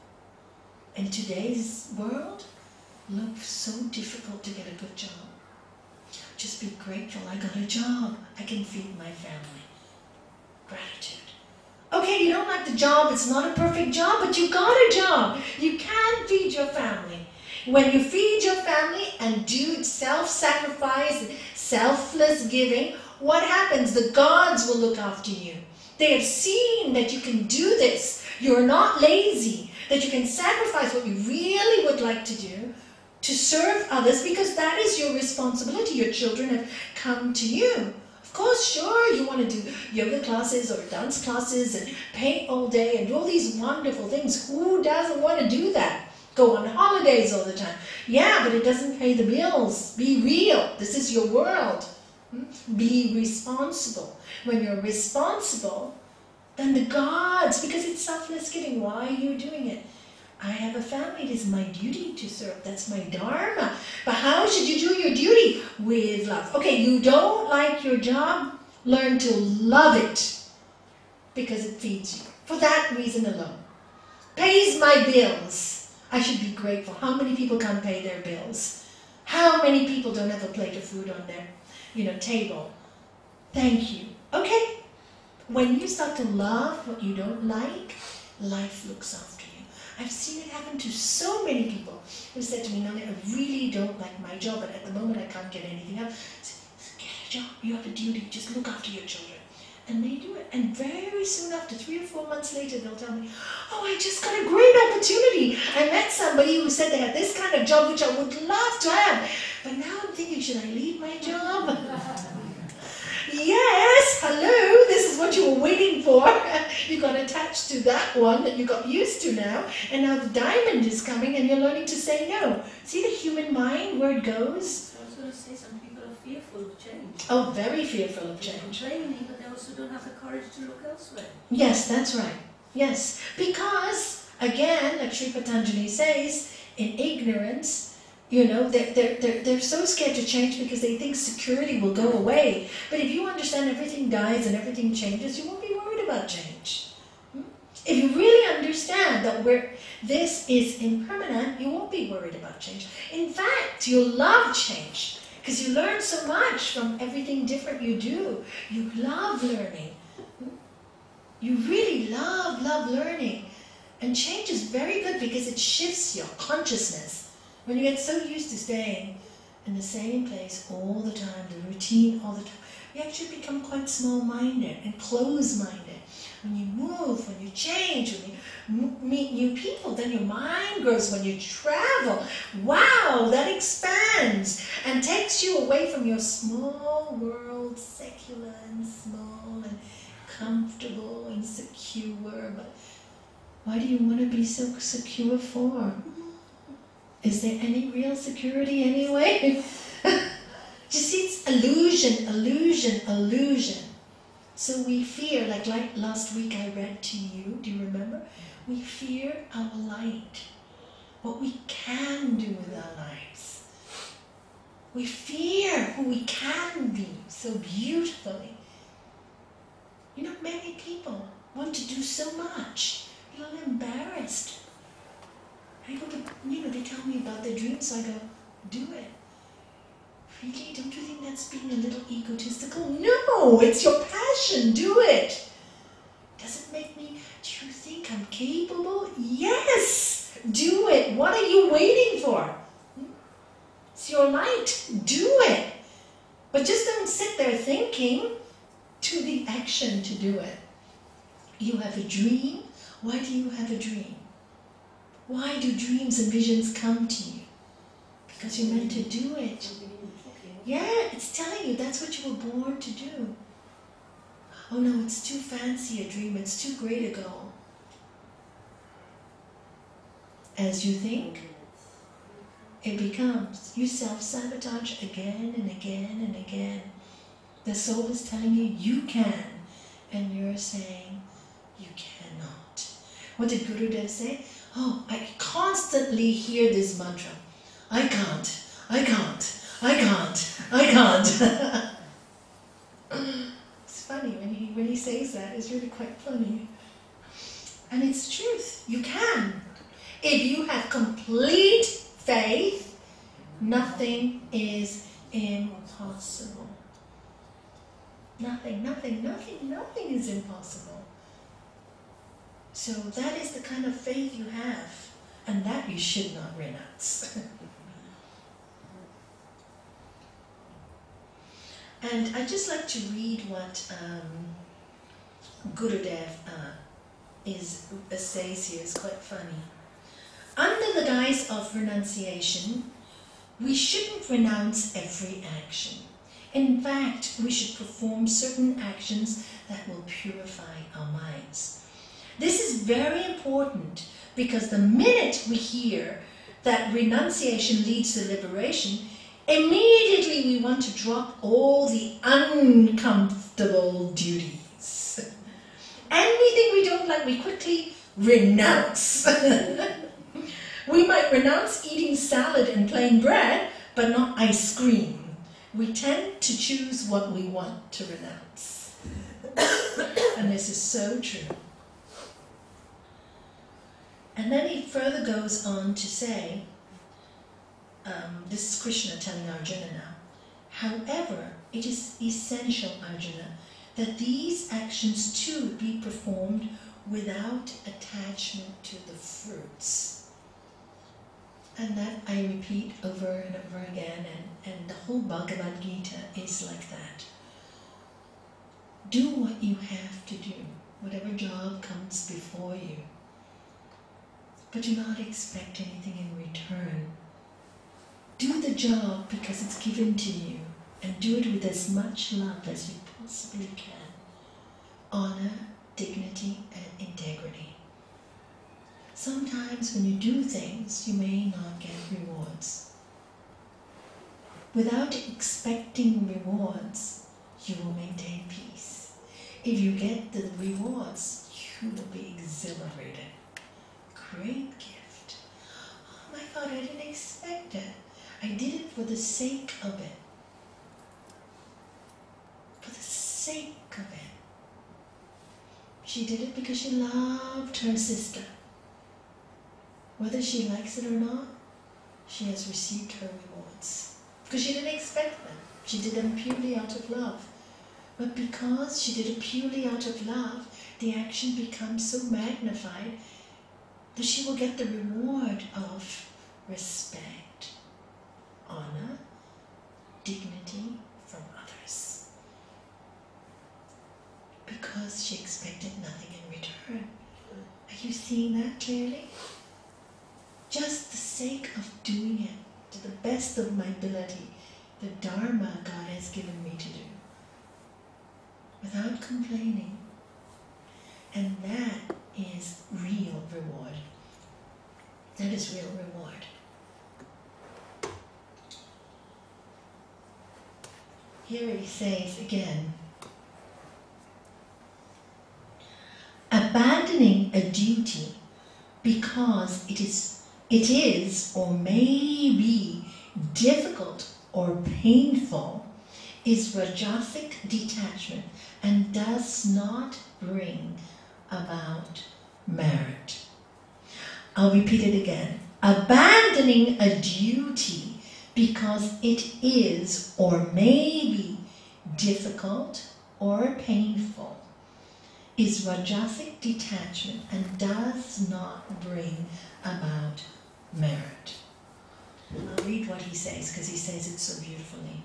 Speaker 1: In today's world, looks so difficult to get a good job. Just be grateful, I got a job. I can feed my family. Gratitude. Okay, you don't like the job, it's not a perfect job, but you got a job. You can feed your family. When you feed your family and do self-sacrifice, selfless giving, what happens? The gods will look after you. They have seen that you can do this. You're not lazy. That you can sacrifice what you really would like to do to serve others, because that is your responsibility. Your children have come to you. Of course, sure, you want to do yoga classes or dance classes and paint all day and do all these wonderful things. Who doesn't want to do that? Go on holidays all the time. Yeah, but it doesn't pay the bills. Be real. This is your world. Be responsible. When you're responsible, then the gods, because it's selfless giving, why are you doing it? I have a family, it is my duty to serve. That's my dharma. But how should you do your duty? With love. Okay, you don't like your job, learn to love it, because it feeds you. For that reason alone. Pays my bills. I should be grateful. How many people can't pay their bills? How many people don't have a plate of food on their table? Thank you. Okay. When you start to love what you don't like, life looks after you. I've seen it happen to so many people who said to me, Nalanie, I really don't like my job, but at the moment I can't get anything else. I said, get a job. You have a duty. Just look after your children. And they do it. And very soon after, 3 or 4 months later, they'll tell me, oh, I just got a great opportunity. I met somebody who said they had this kind of job, which I would love to have. But now I'm thinking, should I leave my job? Yes, hello, this is what you were waiting for. You got attached to that one that you got used to now, and now the diamond is coming and you're learning to say no. See the human mind, where it goes?
Speaker 2: I was going to say some people are fearful of change.
Speaker 1: Oh, very fearful of change.
Speaker 2: Complaining, but they also don't have the courage to look elsewhere.
Speaker 1: Yes, that's right. Yes, because, again, like Sri Patanjali says, in ignorance, they're so scared to change because they think security will go away. But if you understand everything dies and everything changes, you won't be worried about change. If you really understand that this is impermanent, you won't be worried about change. In fact, you'll love change because you learn so much from everything different you do. You love learning. You really love learning. And change is very good because it shifts your consciousness. When you get so used to staying in the same place all the time, the routine all the time, you actually become quite small-minded and close-minded. When you move, when you change, when you meet new people, then your mind grows. When you travel, wow, that expands and takes you away from your small world, secular and small and comfortable and secure. But why do you want to be so secure for? Is there any real security anyway? Just see, it's illusion, illusion, illusion. So we fear, like last week I read to you, do you remember? We fear our light, what we can do with our lives. We fear who we can be so beautifully. You know, many people want to do so much, they're a little embarrassed. I go to, they tell me about their dreams, so I go, do it. Really? Don't you think that's being a little egotistical? No, it's your passion, do it. Does it make me, do you think I'm capable? Yes, do it. What are you waiting for? It's your light, do it. But just don't sit there thinking, do the action to do it. You have a dream. Why do you have a dream? Why do dreams and visions come to you? Because you're meant to do it. Yeah, it's telling you that's what you were born to do. Oh no, it's too fancy a dream, it's too great a goal. As you think, it becomes. You self-sabotage again and again and again. The soul is telling you, you can, and you're saying, you cannot. What did Gurudev say? Oh, I constantly hear this mantra. I can't, I can't, I can't, I can't. It's funny, when he says that, it's really quite funny. And it's truth, you can. If you have complete faith, nothing is impossible. Nothing is impossible. So that is the kind of faith you have, and that you should not renounce. And I'd just like to read what Gurudev says here. It's quite funny. Under the guise of renunciation, we shouldn't renounce every action. In fact, we should perform certain actions that will purify our minds. This is very important because the minute we hear that renunciation leads to liberation, immediately we want to drop all the uncomfortable duties. Anything we don't like, we quickly renounce. We might renounce eating salad and plain bread, but not ice cream. We tend to choose what we want to renounce. And this is so true. And then he further goes on to say, this is Krishna telling Arjuna now, however, it is essential, Arjuna, that these actions too be performed without attachment to the fruits. And that I repeat over and over again, and the whole Bhagavad Gita is like that. Do what you have to do, whatever job comes before you. But do not expect anything in return. Do the job because it's given to you, and do it with as much love as you possibly can. Honor, dignity, and integrity. Sometimes when you do things, you may not get rewards. Without expecting rewards, you will maintain peace. If you get the rewards, you will be exhilarated. Great gift. Oh my God, I didn't expect it. I did it for the sake of it. For the sake of it. She did it because she loved her sister. Whether she likes it or not, she has received her rewards. Because she didn't expect them. She did them purely out of love. But because she did it purely out of love, the action becomes so magnified that she will get the reward of respect, honor, dignity from others. Because she expected nothing in return. Are you seeing that clearly? Just the sake of doing it to the best of my ability, the Dharma God has given me to do, without complaining. And that is real reward. That is real reward. here he says again, abandoning a duty because it is or may be difficult or painful is rajasic detachment and does not bring about merit. I'll repeat it again. Abandoning a duty because it is or may be difficult or painful is rajasic detachment and does not bring about merit. I'll read what he says because he says it so beautifully.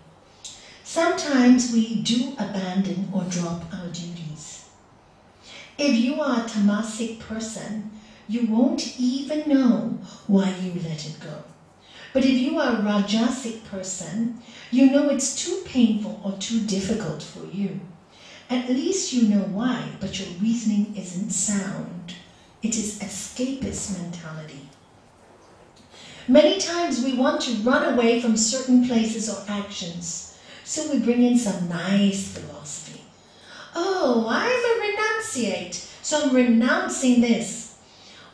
Speaker 1: Sometimes we do abandon or drop our duties. If you are a tamasic person, you won't even know why you let it go. But if you are a rajasic person, you know it's too painful or too difficult for you. At least you know why, but your reasoning isn't sound. It is escapist mentality. Many times we want to run away from certain places or actions, so we bring in some nice philosophy. Oh, I'm a renunciate, so I'm renouncing this.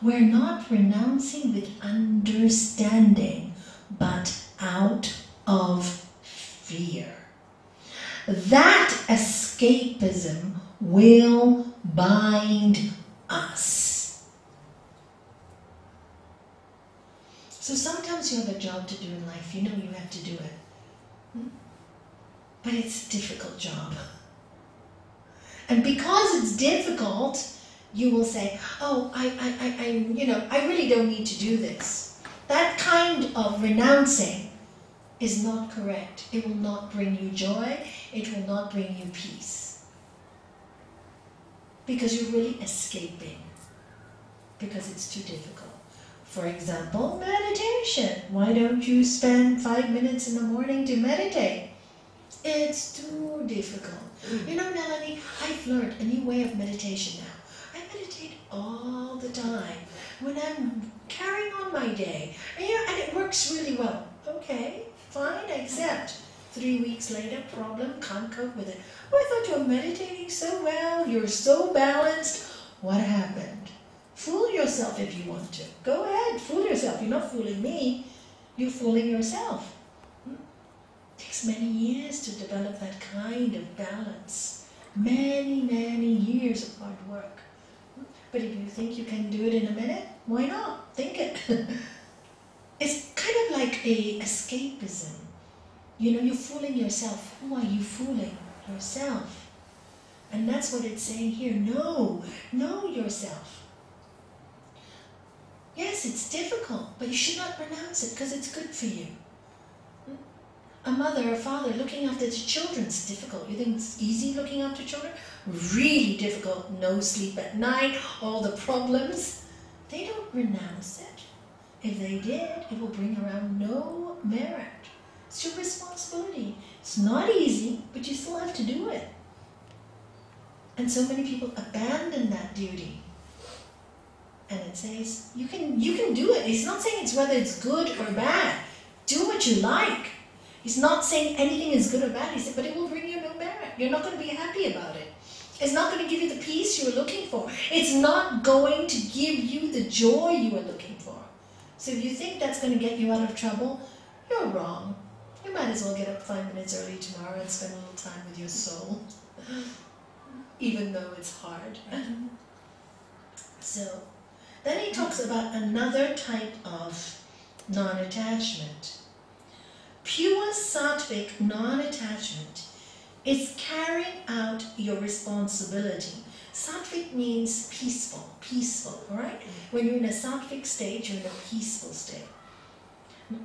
Speaker 1: We're not renouncing with understanding, but out of fear. That escapism will bind us. So sometimes you have a job to do in life. You know you have to do it. But it's a difficult job. And because it's difficult, you will say, oh, I really don't need to do this. That kind of renouncing is not correct. It will not bring you joy. It will not bring you peace. Because you're really escaping. Because it's too difficult. For example, meditation. Why don't you spend 5 minutes in the morning to meditate? It's too difficult. You know, Nalanie, I've learned a new way of meditation now. I meditate all the time when I'm carrying on my day. And it works really well. Okay, fine, I accept. 3 weeks later, problem, can't cope with it. Oh, I thought you were meditating so well. You're so balanced. What happened? Fool yourself if you want to. Go ahead, fool yourself. You're not fooling me. You're fooling yourself. It takes many years to develop that kind of balance. Many, many years of hard work. But if you think you can do it in a minute, why not? Think it. It's kind of like a escapism. You know, you're fooling yourself. Who are you fooling? Yourself. And that's what it's saying here. Know yourself. Yes, it's difficult, but you should not renounce it because it's good for you. A mother or father looking after their children is difficult. You think it's easy looking after children? Really difficult. No sleep at night, all the problems. They don't renounce it. If they did, it will bring around no merit. It's your responsibility. It's not easy, but you still have to do it. And so many people abandon that duty. And it says, you can do it. It's not saying it's whether it's good or bad. Do what you like. He's not saying anything is good or bad. He said, but it will bring you no merit. You're not going to be happy about it. It's not going to give you the peace you were looking for. It's not going to give you the joy you were looking for. So if you think that's going to get you out of trouble, you're wrong. You might as well get up 5 minutes early tomorrow and spend a little time with your soul. Even though it's hard. So, then he talks about another type of non-attachment. Pure sattvic non-attachment is carrying out your responsibility. Sattvic means peaceful, right? When you're in a sattvic state, you're in a peaceful state.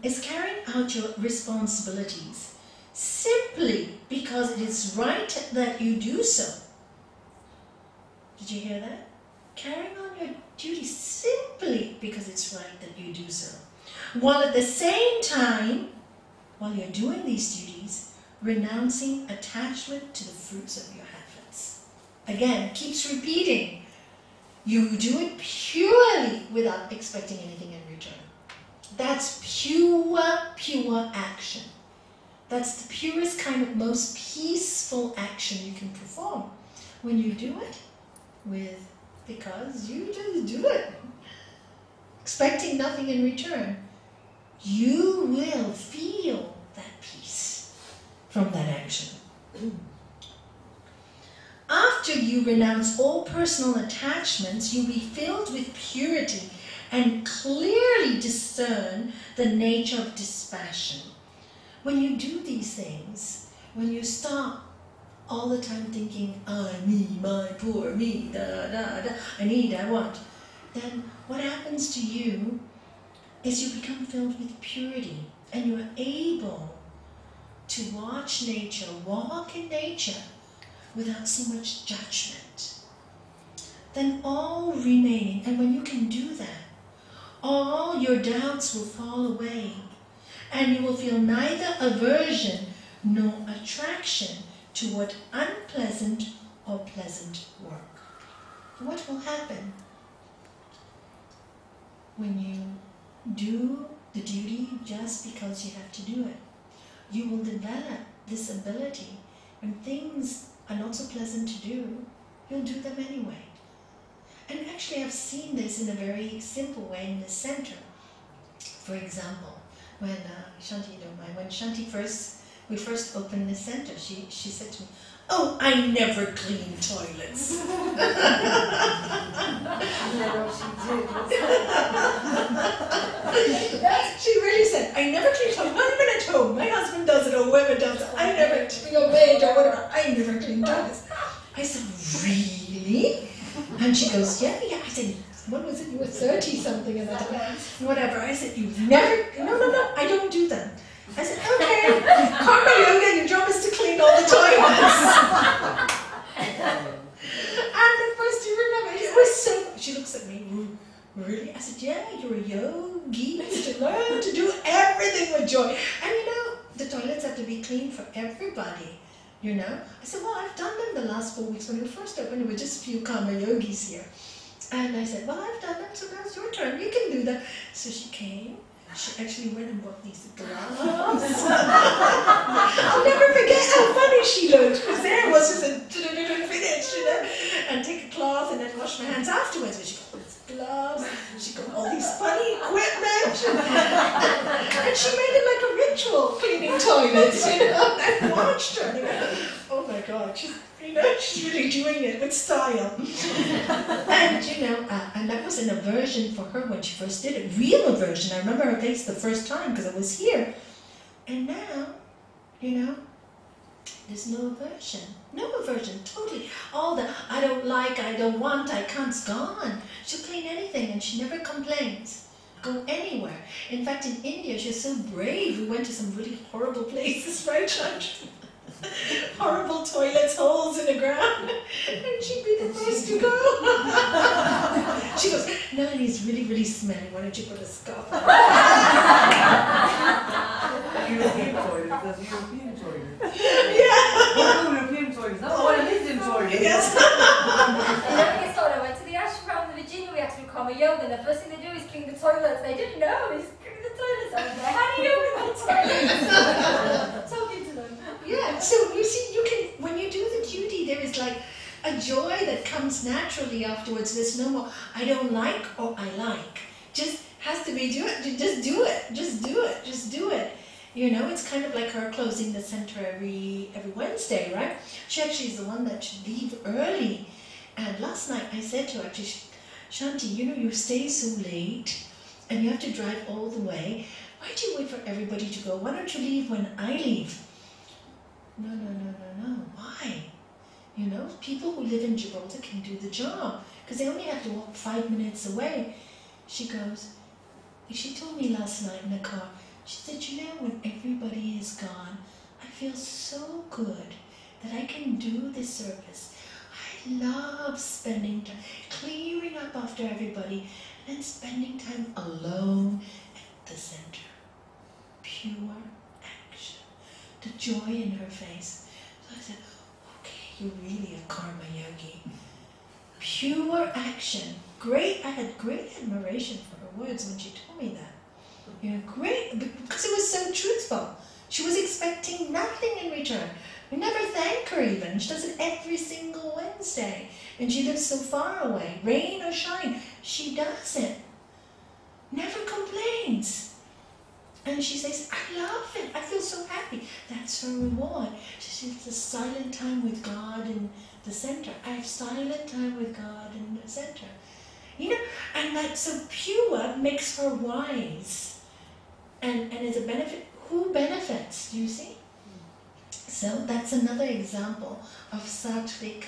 Speaker 1: It's carrying out your responsibilities simply because it is right that you do so. Did you hear that? Carrying on your duties simply because it's right that you do so. While at the same time, while you're doing these duties, renouncing attachment to the fruits of your habits. Again, keeps repeating. You do it purely without expecting anything in return. That's pure action. That's the purest kind of most peaceful action you can perform. When you do it because you just do it, expecting nothing in return, you will feel that peace from that action. After you renounce all personal attachments, you'll be filled with purity and clearly discern the nature of dispassion. When you do these things, when you stop all the time thinking, I, me, my, poor, me, I need, I want, then what happens to you is you become filled with purity and you are able to watch nature, walk in nature without so much judgment. Then all remaining, and when you can do that, all your doubts will fall away and you will feel neither aversion nor attraction toward unpleasant or pleasant work. What will happen when you do the duty just because you have to do it? You will develop this ability. When things are not so pleasant to do, you'll do them anyway. And actually I've seen this in a very simple way in the center. For example, when Shanti, you don't mind, when Shanti we first opened the center, she said to me, "Oh, I never clean toilets." She really said, "I never clean toilets, not even at home. My husband does it or whoever does it. I never, being a maid or whatever, I never clean toilets." I said, "Really?" And she goes, yeah. I said, "What was it? You were 30-something at that time." Whatever. I said, "You've never..." No, I don't do them. I said, "Okay, karma yoga, your job is to clean all the toilets." And at first, you remember, it was so... She looks at me, "Really?" I said, "Yeah, you're a yogi, to learn to do everything with joy." And the toilets have to be clean for everybody. I said, "Well, I've done them the last 4 weeks. When we first opened, there were just a few karma yogis here." And I said, "Well, I've done them, so now it's your turn. You can do that." So she came. She actually went and bought these gloves. I'll never forget how funny she looked, because there was just a finish, and take a cloth and then wash my hands afterwards. But she got these gloves, she got all these funny equipment, and she made it like a ritual, cleaning toilets, and I watched her, and I went, "Oh my God, she's really doing it with style." And and that was an aversion for her when she first did it, real aversion. I remember her face the first time because I was here. And now, there's no aversion, totally. All the I don't like, I don't want, I can't's gone. She'll clean anything and she never complains. Go anywhere. In fact, in India, she's so brave. We went to some really horrible places, right, Chandra? Horrible toilets, holes in the ground, and she'd be the first to go. She goes, "Nalanie's really, really smelly. Why don't you put a scarf on?"
Speaker 3: European toilet, that's European toilet.
Speaker 1: Yeah.
Speaker 3: European toilet, that's what it is in toilet.
Speaker 1: Yes.
Speaker 4: I went to the ashram in Virginia. We had to do karma yoga, and the first thing they do is clean the toilets. They didn't know. He's cleaning the toilets. I was like, "How do you open the toilets?" Talking to them.
Speaker 1: Yeah, so you see, when you do the duty, there is like a joy that comes naturally afterwards. There's no more, I don't like or I like. Just has to be just do it. It's kind of like her closing the center every Wednesday, right? She actually is the one that should leave early. And last night I said to her, actually, "Shanti, you stay so late and you have to drive all the way. Why do you wait for everybody to go? Why don't you leave when I leave?" No. Why? People who live in Gibraltar can do the job because they only have to walk 5 minutes away. She told me last night in the car, she said, "When everybody is gone, I feel so good that I can do this service. I love spending time clearing up after everybody and spending time alone at the center." Pure action. The joy in her face. So I said, "Okay, you're really a karma yogi." Pure action. I had great admiration for her words when she told me that. Great, because it was so truthful. She was expecting nothing in return. We never thank her even. She does it every single Wednesday. And she lives so far away, rain or shine. She does it. Never complains. And she says, I love it. I feel so happy. That's her reward. She says, the silent time with God in the center. I have silent time with God in the center. You know, and that so pure makes her wise. And as a benefit, who benefits, do you see? So that's another example of sattvic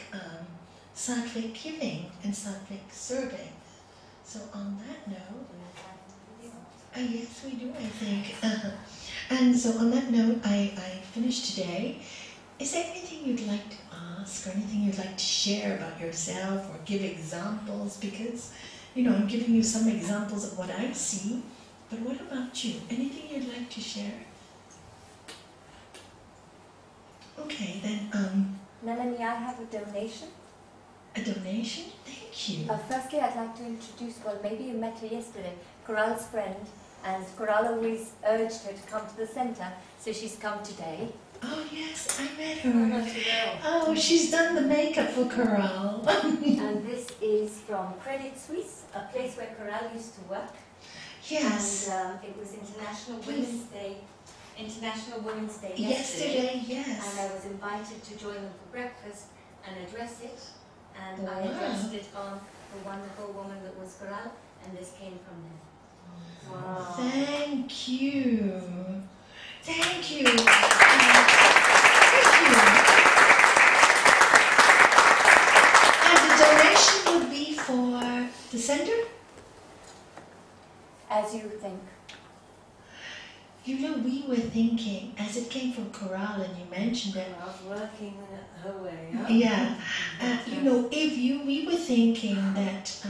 Speaker 1: giving and sattvic serving. So on that note, yes, we do, I think. And so on that note, I finished today. Is there anything you'd like to ask or anything you'd like to share about yourself or give examples? Because, you know, I'm giving you some examples of what I see, but what about you? Anything you'd like to share? Okay, then,
Speaker 4: Nalanie, I have a donation.
Speaker 1: A donation? Thank you.
Speaker 4: Firstly, I'd like to introduce, well, maybe you met her yesterday, Coral's friend, and Coral always urged her to come to the centre, so she's come today.
Speaker 1: Oh yes, I met her. Oh, she's done the makeup for Coral.
Speaker 4: And this is from Credit Suisse, a place where Coral used to work.
Speaker 1: Yes.
Speaker 4: And it was International Women's Day. International Women's Day yesterday.
Speaker 1: Yes.
Speaker 4: And I was invited to join them for breakfast and address it. And I addressed it on the wonderful woman that was Coral, and this came from them. Wow.
Speaker 1: Thank you. Thank you. Thank you. And the donation would be for the center?
Speaker 4: As you think.
Speaker 1: You know, we were thinking, as it came from Coral and you mentioned it.
Speaker 2: I was working her way, huh?
Speaker 1: Yeah. You know, we were thinking that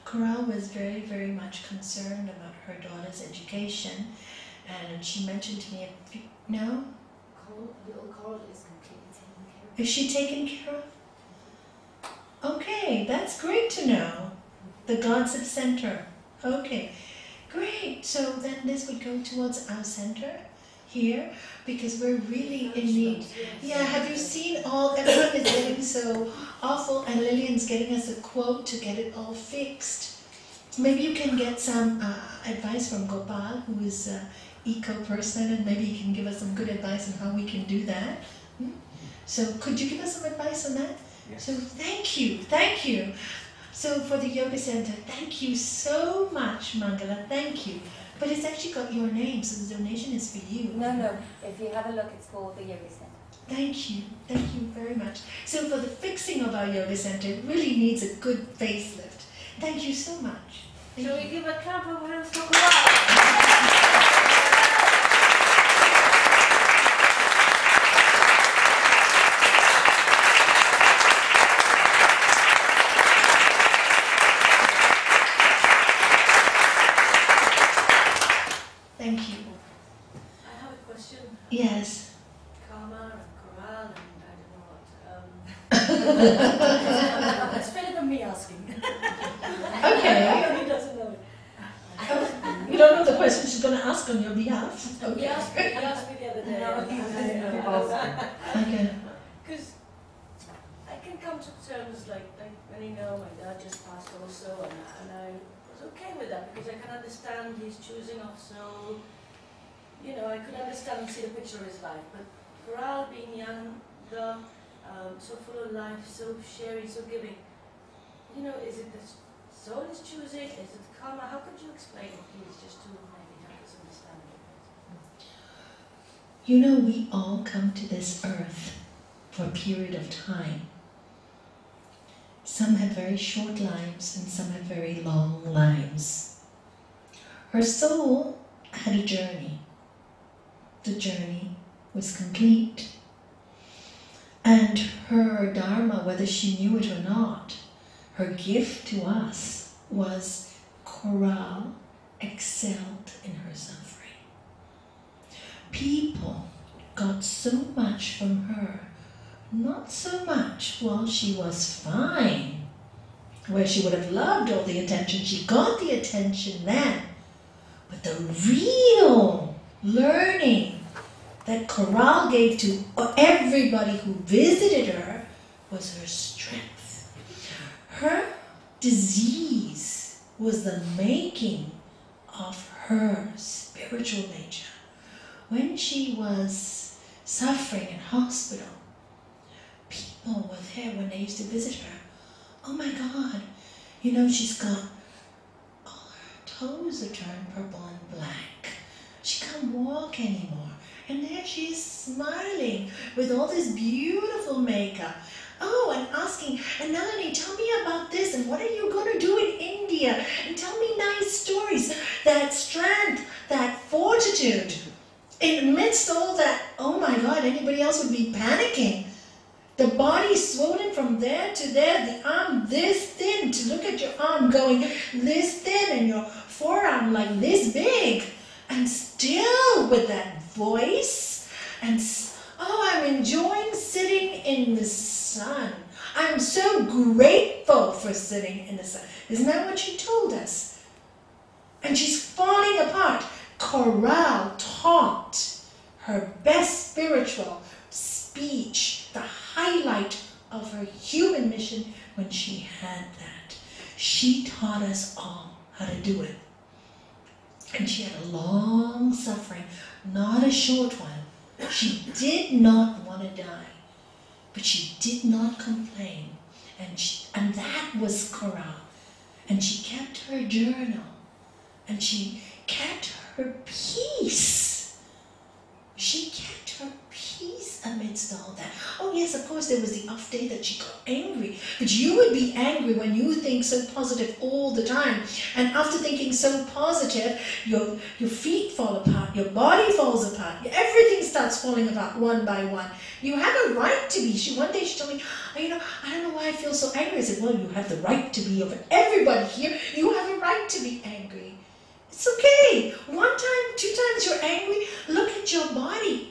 Speaker 1: Coral was very, very much concerned about her daughter's education. And she mentioned to me, no?
Speaker 2: Little Coral is completely taken care of.
Speaker 1: Is she taken care of? Okay, that's great to know. The gods at center. Okay, great. So then this would go towards our center here, because we're really in need. Yeah, have you seen everyone is getting so awful, and Lillian's getting us a quote to get it all fixed. Maybe you can get some advice from Gopal, who is eco-person, and maybe he can give us some good advice on how we can do that. So could you give us some advice on that? Yes. So thank you. So for the yoga center, thank you so much, Mangala, thank you. But it's actually got your name, so the donation is for you.
Speaker 4: No, if you have a look, it's for the yoga center.
Speaker 1: Thank you very much. So for the fixing of our yoga center, it really needs a good facelift. Thank you so much.
Speaker 2: Shall we give a clap of hands for Coral?
Speaker 1: Thank you.
Speaker 2: I have a question.
Speaker 1: Yes.
Speaker 2: Karma and Coral and I don't know what. It's Philip and me asking.
Speaker 1: Okay.
Speaker 2: He doesn't know it.
Speaker 1: You don't know the question she's going to ask on your behalf. Okay.
Speaker 2: He asked me the other day.
Speaker 1: Okay.
Speaker 2: Because I can come to terms like when you know my dad just passed also, and I was okay with that because I can understand he's choosing off, so you know I could understand and see the picture of his life. But Coral being younger, so full of life, so sharing, so giving, you know, is it the soul is choosing? Is it karma? How could you explain it, please, just to maybe help us understand it?
Speaker 1: You know, we all come to this earth for a period of time. Some have very short lives and some have very long lives. Her soul had a journey. The journey was complete. And her dharma, whether she knew it or not, her gift to us was Coral excelled in her suffering. People got so much from her, not so much while she was fine, where she would have loved all the attention. She got the attention then, but the real learning that Coral gave to everybody who visited her was her strength. Her disease was the making of her spiritual nature. When she was suffering in hospital, people were there when they used to visit her. Oh my God, she's got all her toes are turned purple and black. She can't walk anymore. And there she is smiling with all this beautiful makeup. Oh, and asking, and Nalanie, tell me about this, and what are you going to do in India? And tell me nice stories. That strength, that fortitude. Amidst all that, oh my God, anybody else would be panicking. The body swollen from there to there, the arm this thin, to look at your arm going this thin, and your forearm like this big. And still with that voice, and I'm enjoying sitting in the sun. I'm so grateful for sitting in the sun. Isn't that what she told us? And she's falling apart. Coral taught her best spiritual speech, the highlight of her human mission when she had that. She taught us all how to do it. And she had a long suffering, not a short one. She did not want to die, but she did not complain. And that was Coral. And she kept her journal. And she kept her peace. She kept her peace amidst all that. Oh yes, of course, there was the off day that she got angry. But you would be angry when you think so positive all the time. And after thinking so positive, your feet fall apart, your body falls apart, everything starts falling apart one by one. You have a right to be. One day she told me, I don't know why I feel so angry. I said, well, you have the right to be over everybody here. You have a right to be angry. It's okay. One time, 2 times you're angry, look at your body.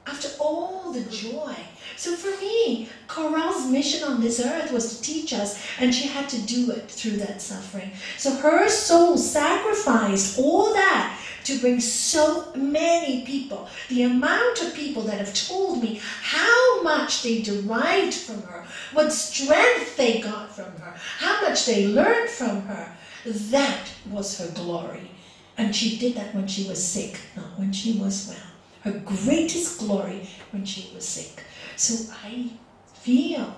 Speaker 1: After all the joy. So for me, Coral's mission on this earth was to teach us, and she had to do it through that suffering. So her soul sacrificed all that to bring so many people. The amount of people that have told me how much they derived from her, what strength they got from her, how much they learned from her, that was her glory. And she did that when she was sick, not when she was well. Her greatest glory when she was sick. So I feel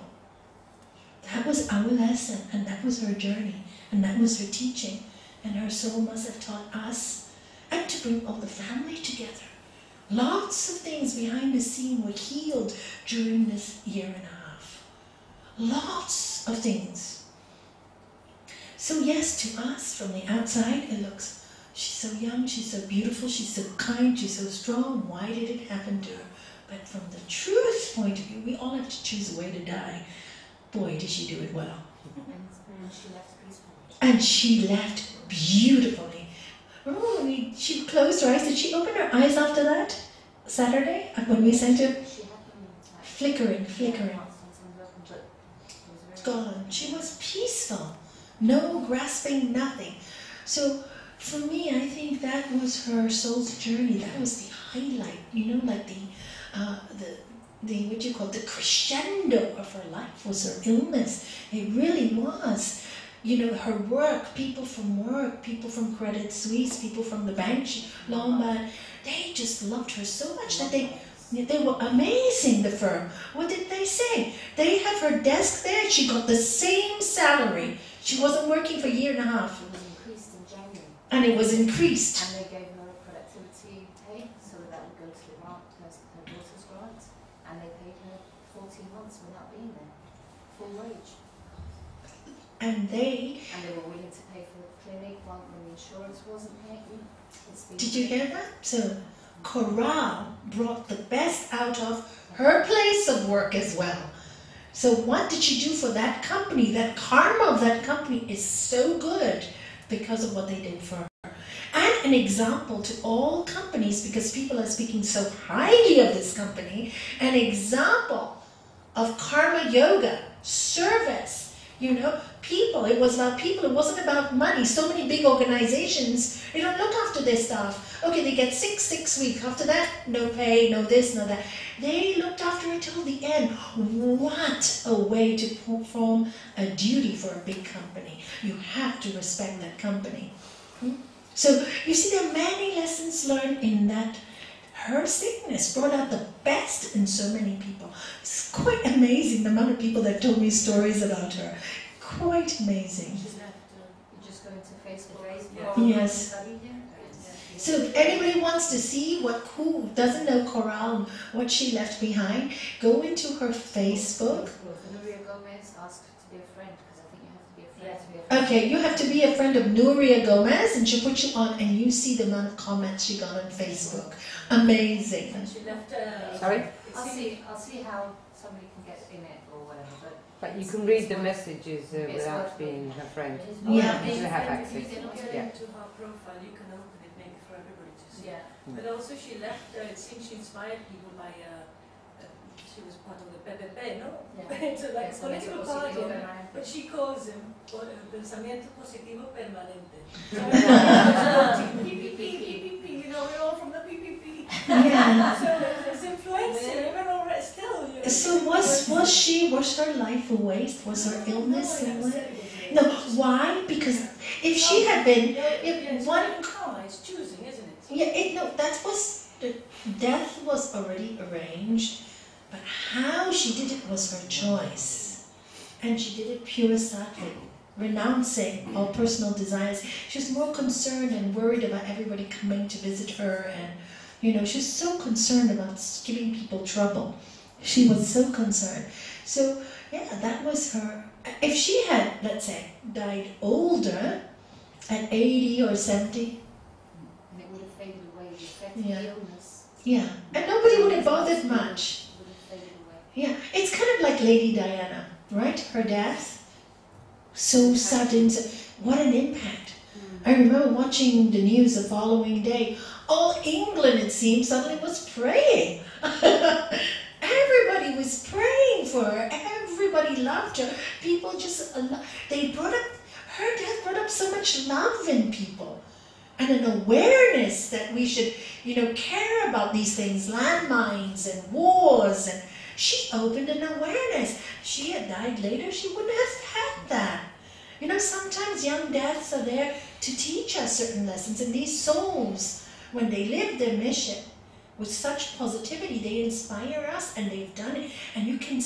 Speaker 1: that was our lesson, and that was her journey, and that was her teaching. And her soul must have taught us, and to bring all the family together. Lots of things behind the scene were healed during this 1.5 years. Lots of things. So yes, to us from the outside, it looks, she's so young, she's so beautiful, she's so kind, she's so strong. Why did it happen to her? But from the truth point of view, we all have to choose a way to die. Boy, did she do it well.
Speaker 4: And she left peacefully.
Speaker 1: And she left beautifully. Remember when she closed her eyes? Did she open her eyes after that? Saturday? When we sent her?
Speaker 4: She had them
Speaker 1: Flickering. Gone. She was peaceful. No grasping, nothing. So for me, I think that was her soul's journey. That was the highlight, like the crescendo of her life was her illness. It really was. Her work, people from Credit Suisse, people from the bank, Lombard, they just loved her so much that they were amazing, the firm. What did they say? They have her desk there. She got the same salary. She wasn't working for 1.5 years.
Speaker 4: It was increased in January.
Speaker 1: And it was increased.
Speaker 4: And they gave her a productivity pay so that would go to her daughter's grant. And they paid her 14 months without being there. Full wage.
Speaker 1: And they
Speaker 4: were willing to pay for the clinic when the insurance wasn't paying.
Speaker 1: Did you hear that? So Coral brought the best out of her place of work as well. So what did she do for that company? That karma of that company is so good because of what they did for her. And an example to all companies, because people are speaking so highly of this company, an example of karma yoga, service, You know, people, it was about people, it wasn't about money. So many big organizations, they don't look after their staff. Okay, they get 6 weeks. After that, no pay, no this, no that. They looked after it till the end. What a way to perform a duty for a big company. You have to respect that company. So, you see, there are many lessons learned in that. Her sickness brought out the best in so many people. It's quite amazing the amount of people that told me stories about her. Quite amazing.
Speaker 4: You just go into Facebook.
Speaker 1: Yes. So if anybody wants to see who doesn't know Coral, what she left behind, go into her Facebook.
Speaker 4: Nuria Gomez asked to be a friend, because I think you have to be a friend to be a friend.
Speaker 1: Okay, you have to be a friend of Nuria Gomez, and she'll put you on, and you see the amount of comments she got on Facebook. Amazing.
Speaker 2: And she left.
Speaker 3: Sorry?
Speaker 4: I'll see how somebody can get in it or whatever.
Speaker 3: But you can read the messages without being a friend.
Speaker 1: Yeah.
Speaker 3: You have access.
Speaker 2: You can get
Speaker 3: Yeah.
Speaker 2: into her profile, you can open it, make it for everybody to see.
Speaker 4: Yeah.
Speaker 2: But also she left, it seems she inspired people by, she was part of the PPP, no?
Speaker 4: Yeah.
Speaker 2: So like political party,
Speaker 4: Right.
Speaker 2: but she calls him pensamiento positivo permanente. PPP, you know, we're all from the PPP.
Speaker 1: Yeah.
Speaker 2: So it's influencing, we're all still, you know.
Speaker 1: So was her life a waste? Was her illness a waste? No, why? Because if she had been, if one,
Speaker 2: karma, it's choosing, isn't it?
Speaker 1: yeah, the death was already arranged, but how she did it was her choice, and she did it pure sattvic, renouncing all personal desires. She was more concerned and worried about everybody coming to visit her, and she was so concerned about giving people trouble. She was so concerned. So yeah, that was her. If she had, let's say, died older, at 80 or 70,
Speaker 4: And it would have faded away, the effect of
Speaker 1: Yeah.
Speaker 4: the illness.
Speaker 1: yeah, and nobody would have bothered much.
Speaker 4: Would have faded away.
Speaker 1: Yeah, it's kind of like Lady Diana, right? Her death, so sudden. What an impact! I remember watching the news the following day. All England, it seemed, suddenly was praying. Everybody was praying for her. Everybody loved her. People just, her death brought up so much love in people. And an awareness that we should, care about these things, landmines and wars. And she opened an awareness. If she had died later, she wouldn't have had that. Sometimes young deaths are there to teach us certain lessons. And these souls, when they live their mission with such positivity, they inspire us, and they've done it. And you can